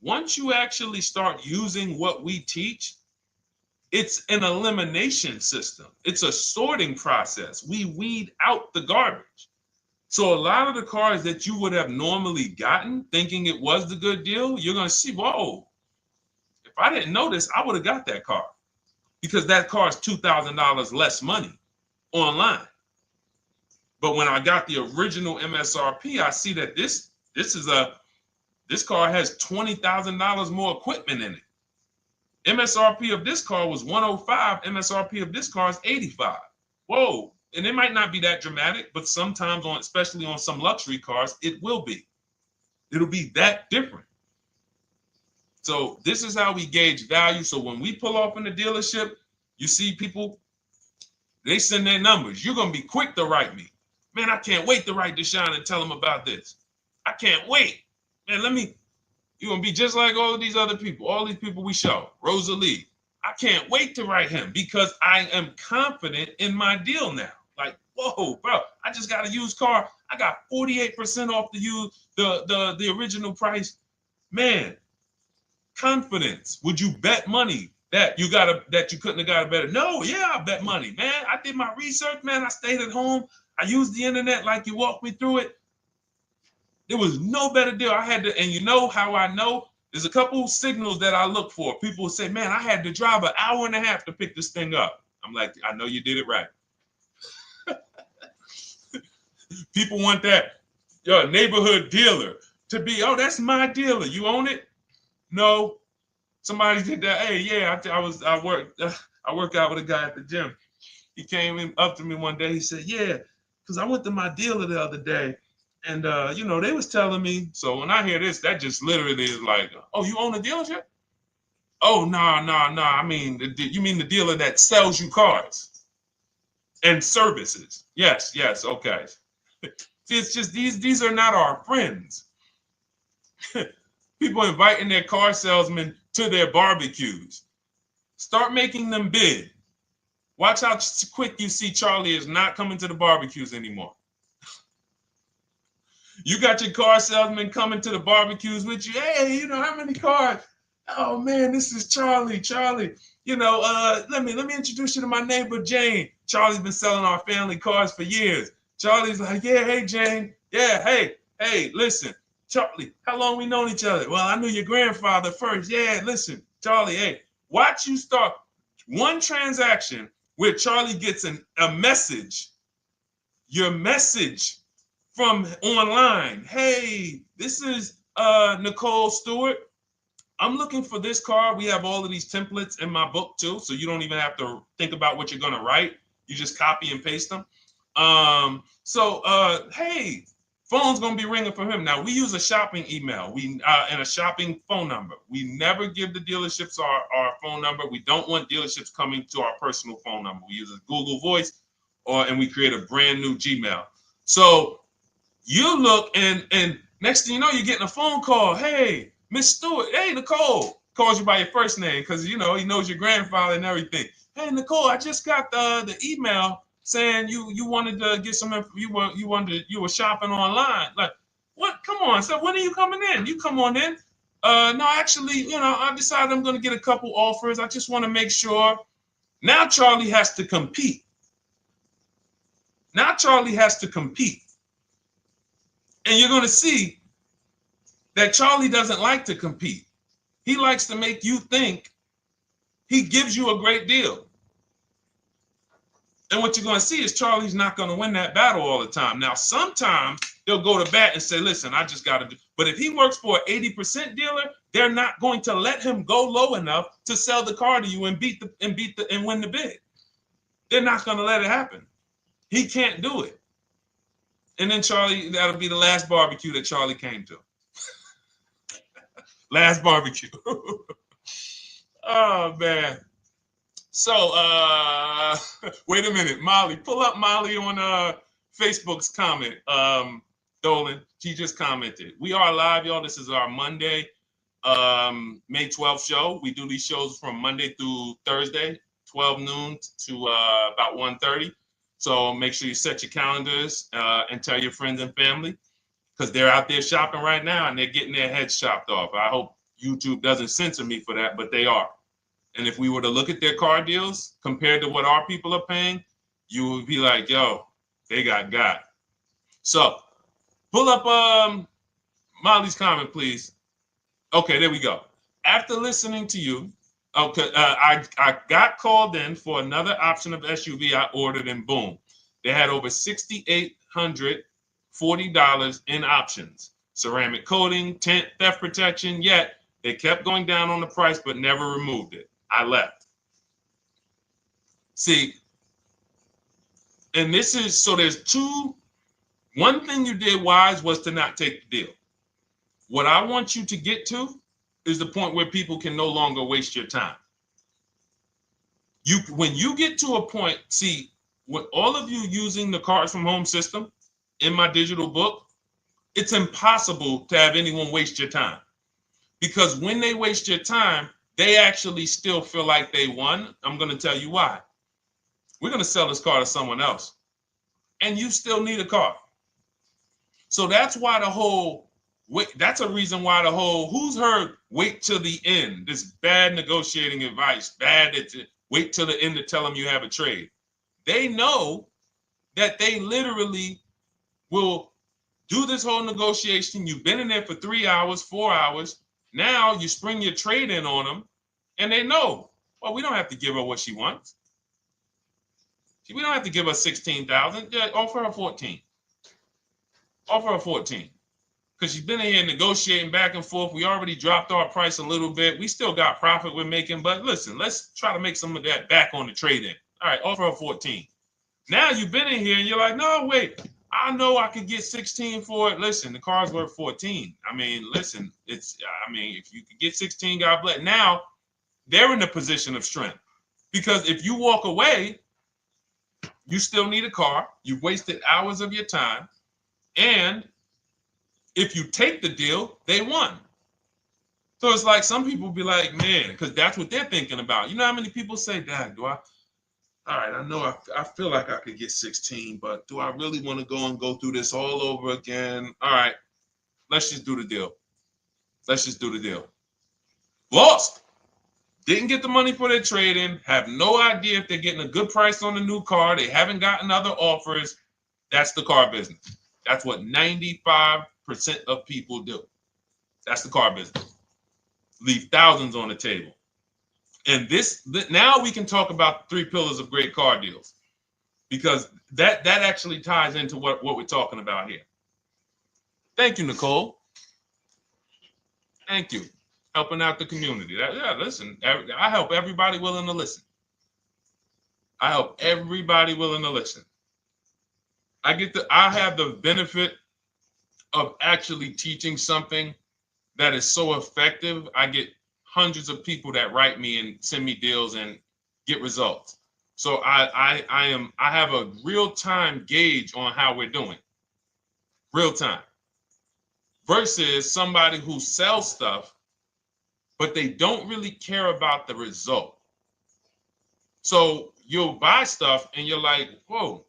Speaker 1: Once you actually start using what we teach, it's an elimination system. It's a sorting process. We weed out the garbage. So a lot of the cars that you would have normally gotten thinking it was the good deal, you're gonna see, whoa, if I didn't know this, I would have got that car, because that car is $2,000 less money online. But when I got the original MSRP, I see that this car has $20,000 more equipment in it. MSRP of this car was 105. MSRP of this car is 85. Whoa. And it might not be that dramatic, but sometimes especially on some luxury cars, it will be. It'll be that different. So this is how we gauge value. So when we pull off in the dealership, you see people, they send their numbers. You're going to be quick to write me. Man, I can't wait to write Deshone and tell him about this. I can't wait. Man, you're going to be just like all of these other people, all these people we show. Rosalie, I can't wait to write him because I am confident in my deal now. Like, whoa, bro, I just got a used car. I got 48% off the original price. Man, confidence. Would you bet money that you couldn't have got a better? No, yeah, I bet money, man. I did my research, man. I stayed at home. I used the internet like you walked me through it. There was no better deal. I had to, and you know how I know? There's a couple signals that I look for. People will say, man, I had to drive an hour and a half to pick this thing up. I'm like, I know you did it right. People want that neighborhood dealer to be, oh, that's my dealer. You own it? No. Somebody did that. Hey, yeah, I work out with a guy at the gym. He came up to me one day. He said, yeah, because I went to my dealer the other day. And, they was telling me. So when I hear this, that just literally is like, oh, you own a dealership? Oh, no. I mean, you mean the dealer that sells you cars and services? Yes. Okay. See, it's just these are not our friends. People inviting their car salesmen to their barbecues. Start making them bid. Watch how quick you see Charlie is not coming to the barbecues anymore. You got your car salesman coming to the barbecues with you. Hey, how many cars? Oh man, this is Charlie. Charlie, let me introduce you to my neighbor Jane. Charlie's been selling our family cars for years. Charlie's like, yeah, hey Jane. Yeah, hey, listen, Charlie, how long we known each other? Well, I knew your grandfather first. Yeah, listen, Charlie, hey, watch you start one transaction where Charlie gets a message, your message from online. Hey, this is Nicole Stewart. I'm looking for this car. We have all of these templates in my book too, so you don't even have to think about what you're gonna write. You just copy and paste them. Hey, phone's gonna be ringing for him. Now we use a shopping email, and a shopping phone number. We never give the dealerships our phone number. We don't want dealerships coming to our personal phone number. We use a Google Voice, and we create a brand new Gmail. So you look, and next thing you know, you're getting a phone call. Hey, Miss Stewart. Hey, Nicole. Calls you by your first name because he knows your grandfather and everything. Hey, Nicole, I just got the email saying you wanted to get some info. You were shopping online. Like, what? Come on. So when are you coming in? You come on in. No, actually, I decided I'm going to get a couple offers. I just want to make sure Now Charlie has to compete. Now Charlie has to compete. And you're going to see that Charlie doesn't like to compete. He likes to make you think he gives you a great deal. And what you're going to see is Charlie's not going to win that battle all the time. Now, sometimes they'll go to bat and say, listen, I just got to do. But if he works for an 80% dealer, they're not going to let him go low enough to sell the car to you and win the bid. They're not going to let it happen. He can't do it. And then Charlie, that'll be the last barbecue that Charlie came to. Last barbecue. Oh, man. So, wait a minute, Molly. Pull up Molly on Facebook's comment. Dolan, she just commented. We are live, y'all. This is our Monday, May 12th show. We do these shows from Monday through Thursday, 12 noon to about 1:30. So make sure you set your calendars and tell your friends and family, because they're out there shopping right now and they're getting their heads chopped off. I hope YouTube doesn't censor me for that, but they are. And if we were to look at their car deals compared to what our people are paying, you would be like, yo, they got. So pull up Molly's comment, please. Okay, there we go. After listening to you, okay, I got called in for another option of SUV I ordered, and boom, they had over $6,840 in options. Ceramic coating, tint, theft protection, yet they kept going down on the price but never removed it. I left. See, and this is, so there's one thing you did wise was to not take the deal. What I want you to get to is the point where people can no longer waste your time. When you get to a point, see, with all of you using the Cars from Home system in my digital book, it's impossible to have anyone waste your time. Because when they waste your time, they actually still feel like they won. I'm going to tell you why. We're going to sell this car to someone else, and you still need a car. So that's why that's a reason why who's heard wait till the end, this bad negotiating advice, wait till the end to tell them you have a trade. They know that they literally will do this whole negotiation. You've been in there for 3 hours, 4 hours. Now you spring your trade in on them, and they know, well, we don't have to give her what she wants. We don't have to give her 16,000. Yeah, offer her 14. Offer her 14. Because she's been in here negotiating back and forth. We already dropped our price a little bit. We still got profit we're making, but listen, let's try to make some of that back on the trade-in. All right, offer her 14. Now you've been in here and you're like, no, wait, I know I could get 16 for it. Listen, the car's worth 14. I mean, listen, if you could get 16, God bless. Now they're in a position of strength, because if you walk away, you still need a car. You've wasted hours of your time. And if you take the deal, they won. So it's like some people be like, man, because that's what they're thinking about. You know how many people say, Dad, all right, I know I feel like I could get 16, but do I really want to go through this all over again? All right, let's just do the deal. Let's just do the deal. Lost. Didn't get the money for their trade-in. Have no idea if they're getting a good price on the new car. They haven't gotten other offers. That's the car business. That's what 95% of people do. That's the car business. Leave thousands on the table. And now we can talk about the 3 pillars of great car deals, because that actually ties into what we're talking about here. Thank you, Nicole. Thank you. Helping out the community. Listen, I help everybody willing to listen. I help everybody willing to listen. I have the benefit of actually teaching something that is so effective. I get hundreds of people that write me and send me deals and get results. So I have a real-time gauge on how we're doing. Real time. Versus somebody who sells stuff, but they don't really care about the result. So you'll buy stuff and you're like, whoa,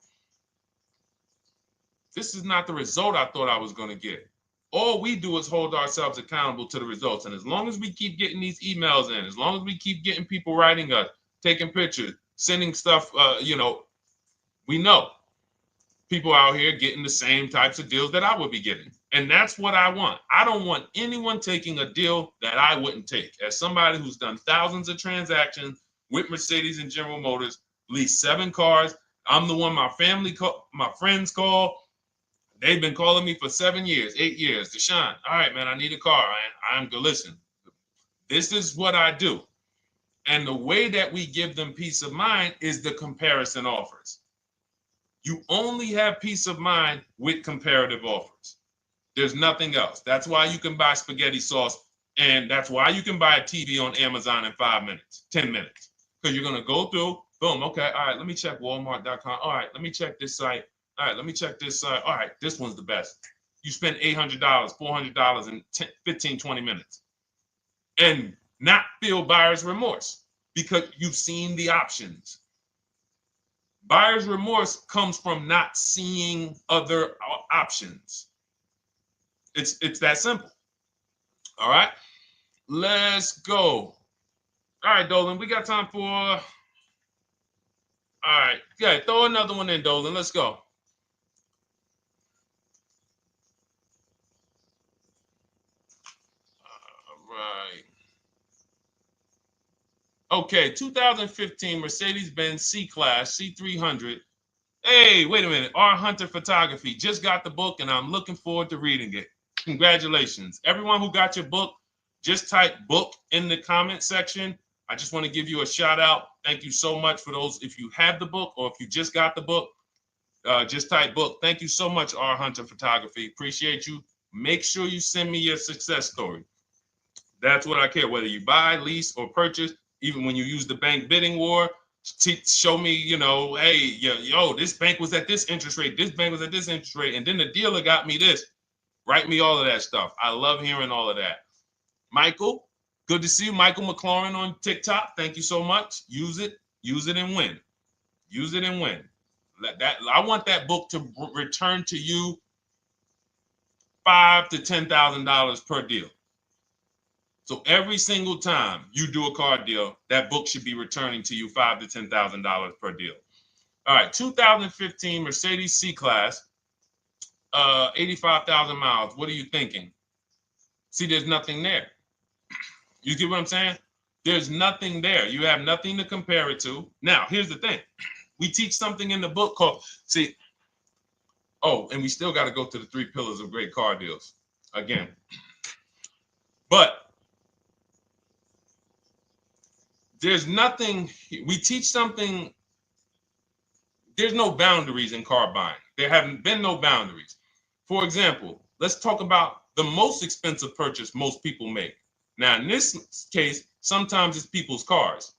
Speaker 1: this is not the result I thought I was going to get. All we do is hold ourselves accountable to the results. And as long as we keep getting these emails in, as long as we keep getting people writing us, taking pictures, sending stuff, we know people out here getting the same types of deals that I would be getting. And that's what I want. I don't want anyone taking a deal that I wouldn't take. As somebody who's done thousands of transactions with Mercedes and General Motors, leased 7 cars, I'm the one my my friends call. They've been calling me for 7 years, 8 years. Deshone, all right, man, I need a car. I'm good. Listen, this is what I do. And the way that we give them peace of mind is the comparison offers. You only have peace of mind with comparative offers. There's nothing else. That's why you can buy spaghetti sauce, and that's why you can buy a TV on Amazon in 5 minutes, 10 minutes. Because you're going to go through, boom, okay, all right, let me check Walmart.com. All right, let me check this site. All right, let me check this site. All right, this one's the best. You spend $800, $400 in 15, 20 minutes. And not feel buyer's remorse because you've seen the options. Buyer's remorse comes from not seeing other options. It's that simple. All right, let's go. All right, Dolan, we got time for. All right, yeah, throw another one in, Dolan. Let's go. All right. Okay, 2015 Mercedes-Benz C-Class C300. Hey, wait a minute. R. Hunter Photography just got the book, and I'm looking forward to reading it. Congratulations. Everyone who got your book, just type book in the comment section. I just want to give you a shout out. Thank you so much for those. If you have the book or if you just got the book, just type book. Thank you so much, R. Hunter Photography. Appreciate you. Make sure you send me your success story. That's what I care, whether you buy, lease, or purchase. Even when you use the bank bidding war, show me, hey, yo, this bank was at this interest rate, this bank was at this interest rate, and then the dealer got me this. Write me all of that stuff. I love hearing all of that. Michael, good to see you. Michael McLaurin on TikTok. Thank you so much. Use it and win. Use it and win. I want that book to return to you $5,000 to $10,000 per deal. So every single time you do a car deal, that book should be returning to you $5,000 to $10,000 per deal. All right, 2015 Mercedes C-Class, 85,000 miles. What are you thinking? See, there's nothing there. You get what I'm saying? There's nothing there. You have nothing to compare it to. Now, here's the thing. We teach something in the book called, and we still got to go to the 3 pillars of great car deals again. But there's nothing, we teach something, there's no boundaries in car buying. There haven't been no boundaries. For example, let's talk about the most expensive purchase most people make. Now, in this case, sometimes it's people's cars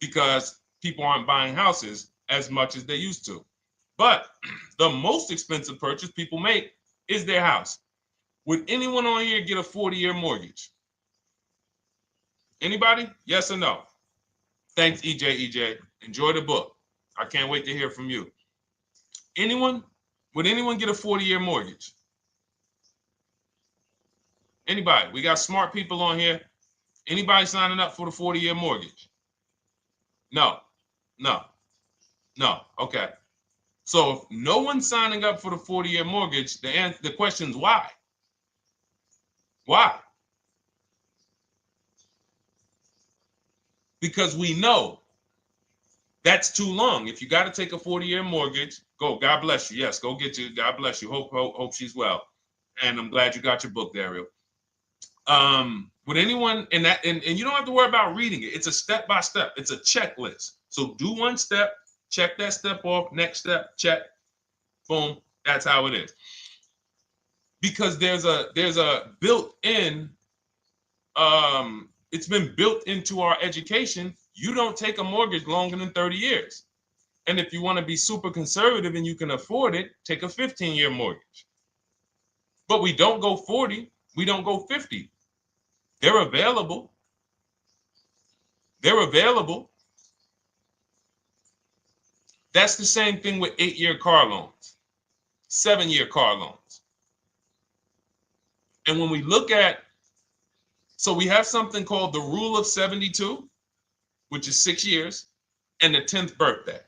Speaker 1: because people aren't buying houses as much as they used to. But the most expensive purchase people make is their house. Would anyone on here get a 40-year mortgage? Anybody? Yes or no? Thanks, EJ. Enjoy the book. I can't wait to hear from you. Anyone? Would anyone get a 40-year mortgage? Anybody? We got smart people on here. Anybody signing up for the 40-year mortgage? No. Okay. So if no one's signing up for the 40-year mortgage, the question is why? Why? Because we know that's too long. If you got to take a 40-year mortgage, go. God bless you. Yes, go get you. God bless you. Hope she's well. And I'm glad you got your book, Daryl. Would anyone and you don't have to worry about reading it. It's a step by step. It's a checklist. So do one step, check that step off. Next step, check. Boom. That's how it is. Because there's a built-in. It's been built into our education. You don't take a mortgage longer than 30 years. And if you want to be super conservative and you can afford it, take a 15-year mortgage. But we don't go 40. We don't go 50. They're available. That's the same thing with 8-year car loans, 7-year car loans. And when we look at, so we have something called the rule of 72, which is 6 years. and the 10th birthday.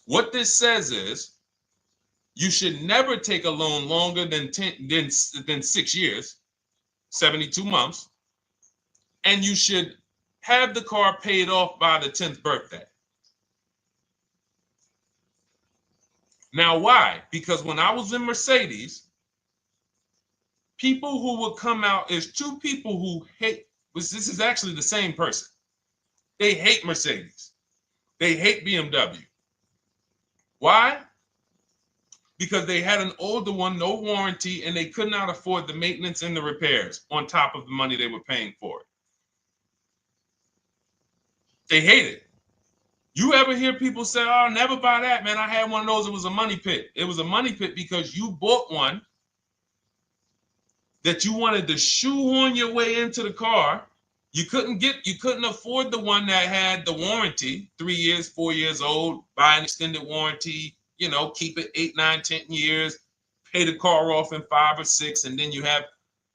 Speaker 1: What this says is you should never take a loan longer than 6 years, 72 months, and you should have the car paid off by the 10th birthday. Now, why? Because when I was in Mercedes, people who would come out, is two people who hate, this is actually the same person. They hate Mercedes. They hate BMW. Why? Because they had an older one, no warranty, and they could not afford the maintenance and the repairs on top of the money they were paying for it. They hate it. You ever hear people say, oh, never buy that, man. I had one of those. It was a money pit. It was a money pit because you bought one that you wanted to shoehorn your way into the car. You couldn't afford the one that had the warranty, 3 years, 4 years old, buy an extended warranty, keep it 8, 9, 10 years, pay the car off in 5 or 6, and then you have,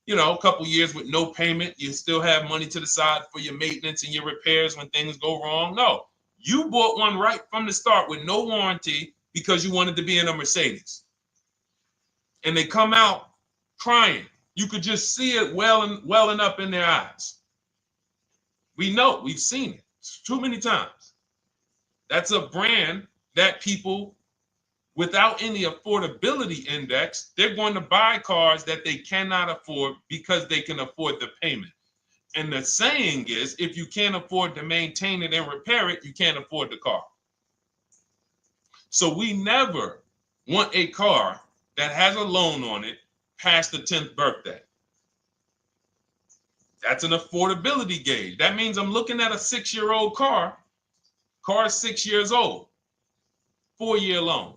Speaker 1: a couple years with no payment. You still have money to the side for your maintenance and your repairs when things go wrong. No, you bought one right from the start with no warranty because you wanted to be in a Mercedes. And they come out crying. You could just see it welling up in their eyes. We know, we've seen it too many times. That's a brand that people without any affordability index, they're going to buy cars that they cannot afford because they can afford the payment. And the saying is, if you can't afford to maintain it and repair it, you can't afford the car. So we never want a car that has a loan on it past the 10th birthday. That's an affordability gauge. That means I'm looking at a 6-year-old car. Car is 6 years old, 4-year loan.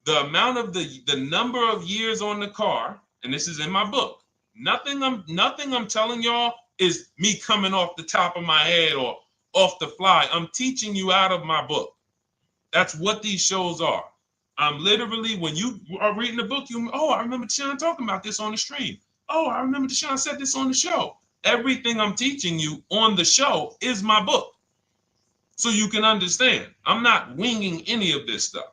Speaker 1: The amount of the number of years on the car, and this is in my book. Nothing I'm telling y'all is me coming off the top of my head or off the fly. I'm teaching you out of my book. That's what these shows are. I'm literally, when you are reading the book, I remember Deshone talking about this on the stream. Oh, I remember Deshone said this on the show. Everything I'm teaching you on the show is my book. So you can understand. I'm not winging any of this stuff.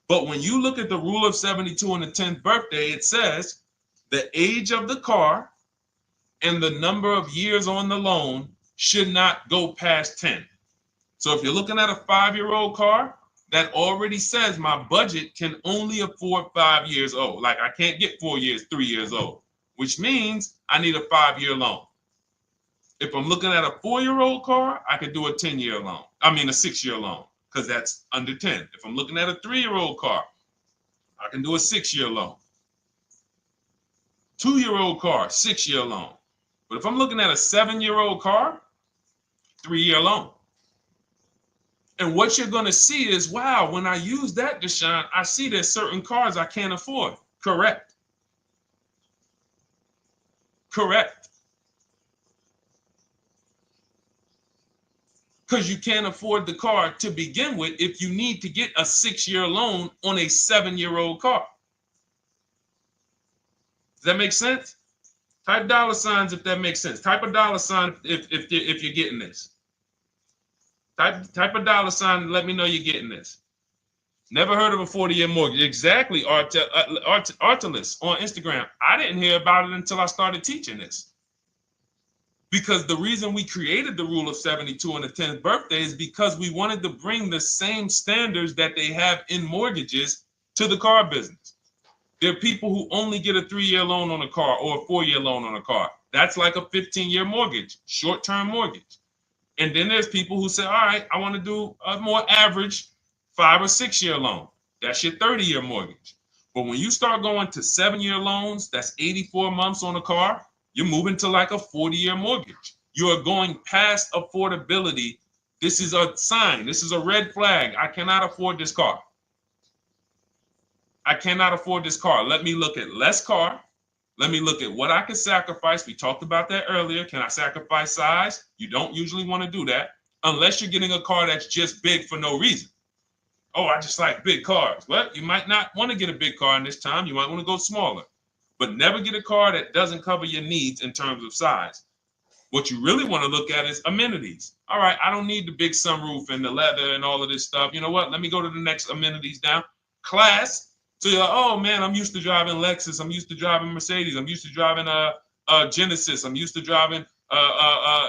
Speaker 1: But when you look at the rule of 72 on the 10th birthday, it says the age of the car and the number of years on the loan should not go past 10. So if you're looking at a 5-year-old car, that already says my budget can only afford 5 years old. Like I can't get 4 years, 3 years old, which means I need a 5-year loan. If I'm looking at a 4-year-old car, I could do a 10-year loan. I mean a 6-year loan, because that's under 10. If I'm looking at a 3-year-old car, I can do a 6-year loan. 2-year-old car, 6-year loan. But if I'm looking at a 7-year-old car, 3-year loan. And what you're going to see is, wow, when I use that, Deshone, I see there's certain cars I can't afford. Correct. Correct. Because you can't afford the car to begin with if you need to get a 6-year loan on a 7-year-old car. Does that make sense? Type dollar signs if that makes sense. Type a dollar sign if you're getting this. Type a dollar sign and let me know you're getting this. Never heard of a 40-year mortgage. Exactly, Artelis on Instagram. I didn't hear about it until I started teaching this. Because the reason we created the rule of 72 on the 10th birthday is because we wanted to bring the same standards that they have in mortgages to the car business. There are people who only get a 3-year loan on a car or a 4-year loan on a car. That's like a 15-year mortgage, short-term mortgage. And then there's people who say, all right, I want to do a more average 5 or 6-year loan. That's your 30-year mortgage. But when you start going to 7-year loans, that's 84 months on a car, you're moving to like a 40-year mortgage. You are going past affordability. This is a sign. This is a red flag. I cannot afford this car. I cannot afford this car. Let me look at less car. Let me look at what I can sacrifice. We talked about that earlier. Can I sacrifice size? You don't usually want to do that unless you're getting a car that's just big for no reason. Oh, I just like big cars. Well, you might not want to get a big car in this time. You might want to go smaller. But never get a car that doesn't cover your needs in terms of size. What you really want to look at is amenities. All right, I don't need the big sunroof and the leather and all of this stuff. You know what? Let me go to the next amenities down. Class. So you're like, oh man, I'm used to driving Lexus. I'm used to driving Mercedes. I'm used to driving Genesis. I'm used to driving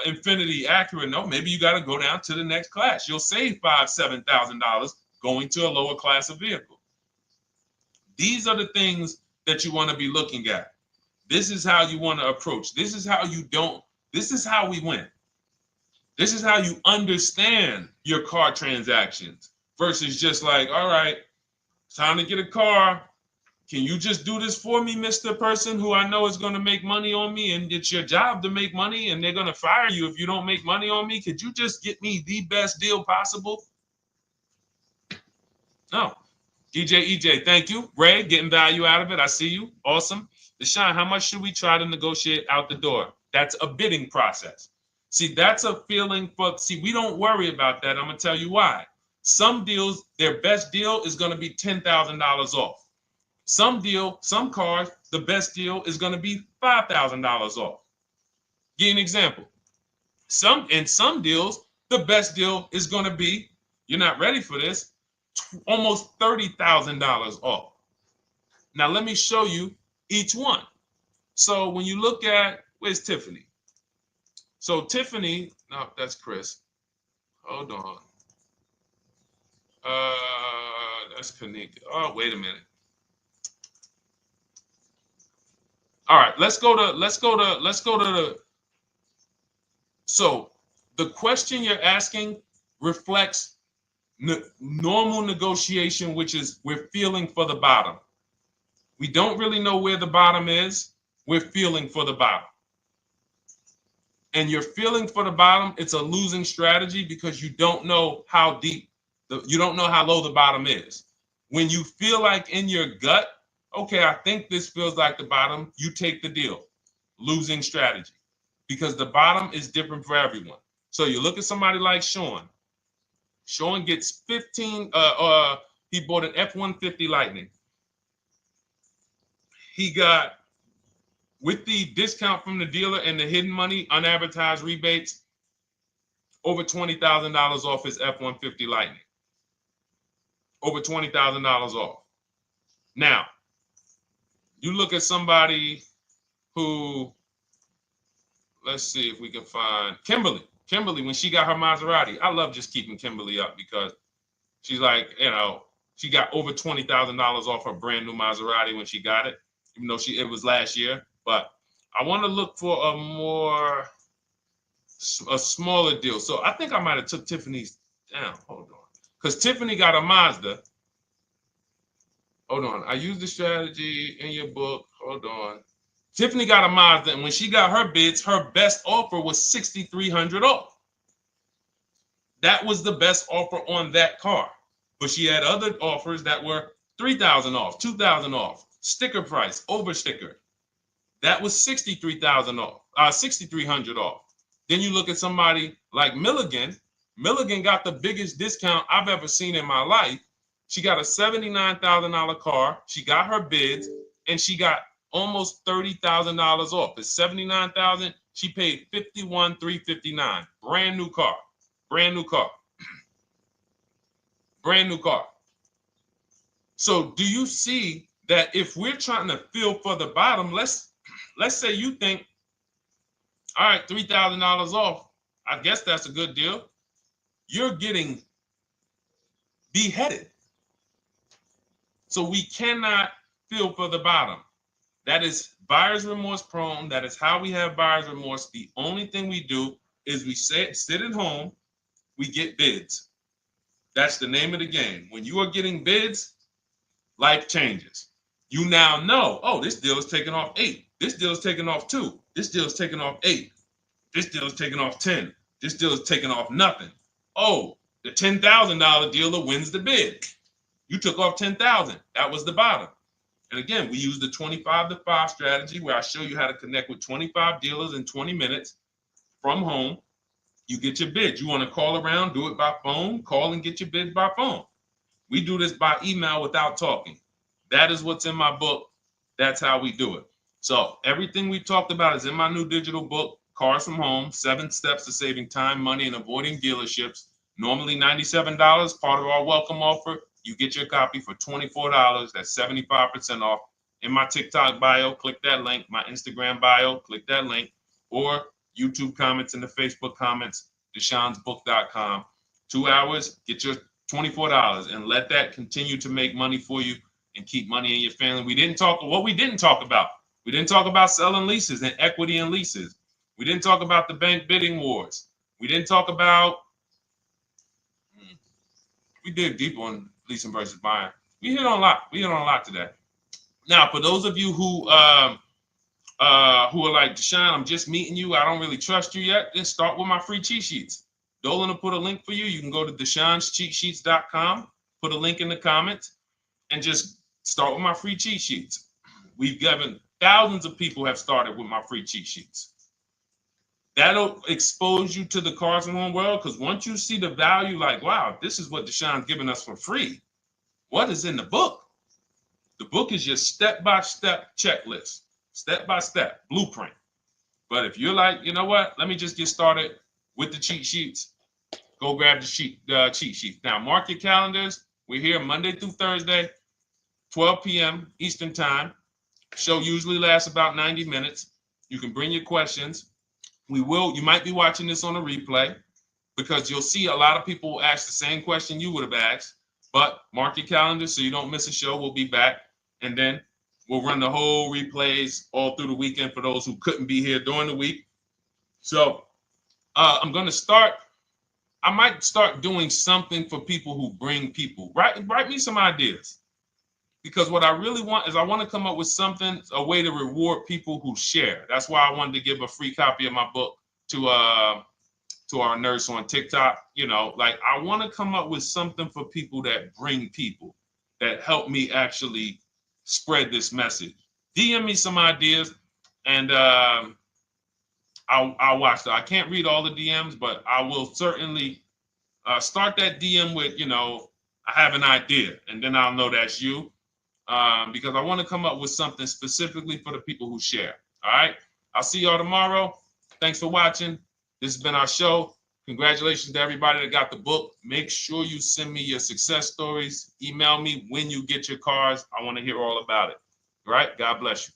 Speaker 1: Infinity, Acura. No, maybe you got to go down to the next class. You'll save $5,000-$7,000 going to a lower class of vehicle. These are the things that you want to be looking at. This is how you want to approach. This is how you don't. This is how we win. This is how you understand your car transactions versus just like, all right, time to get a car. Can you just do this for me, Mr. Person who I know is going to make money on me, and it's your job to make money and they're going to fire you if you don't make money on me? Could you just get me the best deal possible? No. EJ, thank you. Ray, getting value out of it. I see you. Awesome. Deshone, how much should we try to negotiate out the door? That's a bidding process. See, that's a feeling for, see, we don't worry about that. I'm going to tell you why. Some deals, their best deal is going to be $10,000 off. Some cars, the best deal is going to be $5,000 off. Give you an example. In some deals, the best deal is going to be, you're not ready for this, almost $30,000 off. Now, let me show you each one. So when you look at, where's Tiffany? So Tiffany, no, that's Chris. Hold on. That's Kanika. Oh, wait a minute. All right, let's go to the. So the question you're asking reflects normal negotiation, which is we're feeling for the bottom. We don't really know where the bottom is. We're feeling for the bottom. And you're feeling for the bottom, it's a losing strategy because you don't know how deep, you don't know how low the bottom is. When you feel like in your gut, okay, I think this feels like the bottom, you take the deal. Losing strategy. Because the bottom is different for everyone. So you look at somebody like Sean. Sean gets 15, he bought an F-150 Lightning. He got, with the discount from the dealer and the hidden money, unadvertised rebates, over $20,000 off his F-150 Lightning. Over $20,000 off. Now, you look at somebody who, let's see if we can find Kimberly. Kimberly, when she got her Maserati, I love just keeping Kimberly up because she's like, you know, she got over $20,000 off her brand new Maserati when she got it, even though it was last year. But I want to look for a smaller deal. So I think I might have took Tiffany's down. Hold on. Because Tiffany got a Mazda. Hold on. I used the strategy in your book. Hold on. Tiffany got a Mazda, and when she got her bids, her best offer was $6,300 off. That was the best offer on that car. But she had other offers that were $3,000 off, $2,000 off, sticker price, over sticker. That was $63,000 off, $6,300 off. Then you look at somebody like Milligan. Milligan got the biggest discount I've ever seen in my life. She got a $79,000 car. She got her bids, and she got almost $30,000 off. It's $79,000. She paid $51,359. Brand new car. Brand new car. Brand new car. So do you see that if we're trying to feel for the bottom, let's say you think, all right, $3,000 off. I guess that's a good deal. You're getting beheaded. So we cannot feel for the bottom. That is buyer's remorse prone. That is how we have buyer's remorse. The only thing we do is we sit at home, we get bids. That's the name of the game. When you are getting bids, life changes. You now know, oh, this deal is taking off 8. This deal is taking off 2. This deal is taking off 8. This deal is taking off 10. This deal is taking off nothing. Oh, the $10,000 dealer wins the bid. You took off $10,000. That was the bottom. And again, we use the 25-to-5 strategy where I show you how to connect with 25 dealers in 20 minutes from home. You get your bid. You want to call around, do it by phone, call and get your bid by phone. We do this by email without talking. That is what's in my book. That's how we do it. So everything we talked about is in my new digital book Cars from Home, 7 Steps to Saving Time, Money, and Avoiding Dealerships. Normally $97, part of our welcome offer. You get your copy for $24. That's 75% off. In my TikTok bio, click that link. My Instagram bio, click that link. Or YouTube comments in the Facebook comments, deshonsbook.com. 2 hours, get your $24, and let that continue to make money for you and keep money in your family. We didn't talk about. We didn't talk about selling leases and equity in leases. We didn't talk about the bank bidding wars. We didn't talk about, we dig deep on leasing versus buying. We hit on a lot. We hit on a lot today. Now, for those of you who are like, Deshone, I'm just meeting you, I don't really trust you yet, then start with my free cheat sheets. Dolan will put a link for you. You can go to DeshonesCheatSheets.com, put a link in the comments, and just start with my free cheat sheets. We've given thousands of people have started with my free cheat sheets. That'll expose you to the Cars from Home world, because once you see the value, like, wow, this is what Deshone's giving us for free. What is in the book? The book is your step-by-step checklist, step-by-step blueprint. But if you're like, you know what, let me just get started with the cheat sheets, go grab the cheat sheets. Now, mark your calendars. We're here Monday through Thursday, 12 p.m. Eastern Time. Show usually lasts about 90 minutes. You can bring your questions. You might be watching this on a replay, because you'll see a lot of people ask the same question you would have asked. But mark your calendar so you don't miss a show. We'll be back, and then we'll run the whole replays all through the weekend for those who couldn't be here during the week. So I'm going to start. I might start doing something for people who bring people. Write me some ideas, because what I really want is I want to come up with something, a way to reward people who share. That's why I wanted to give a free copy of my book to our nurse on TikTok. You know, like, I want to come up with something for people that bring people, that help me actually spread this message. DM me some ideas, and I'll watch that. I can't read all the DMs, but I will certainly start that DM with, I have an idea, and then I'll know that's you, because I want to come up with something specifically for the people who share. All right. I'll see y'all tomorrow. Thanks for watching. This has been our show. Congratulations to everybody that got the book. Make sure you send me your success stories. Email me when you get your cars. I want to hear all about it. All right. God bless you.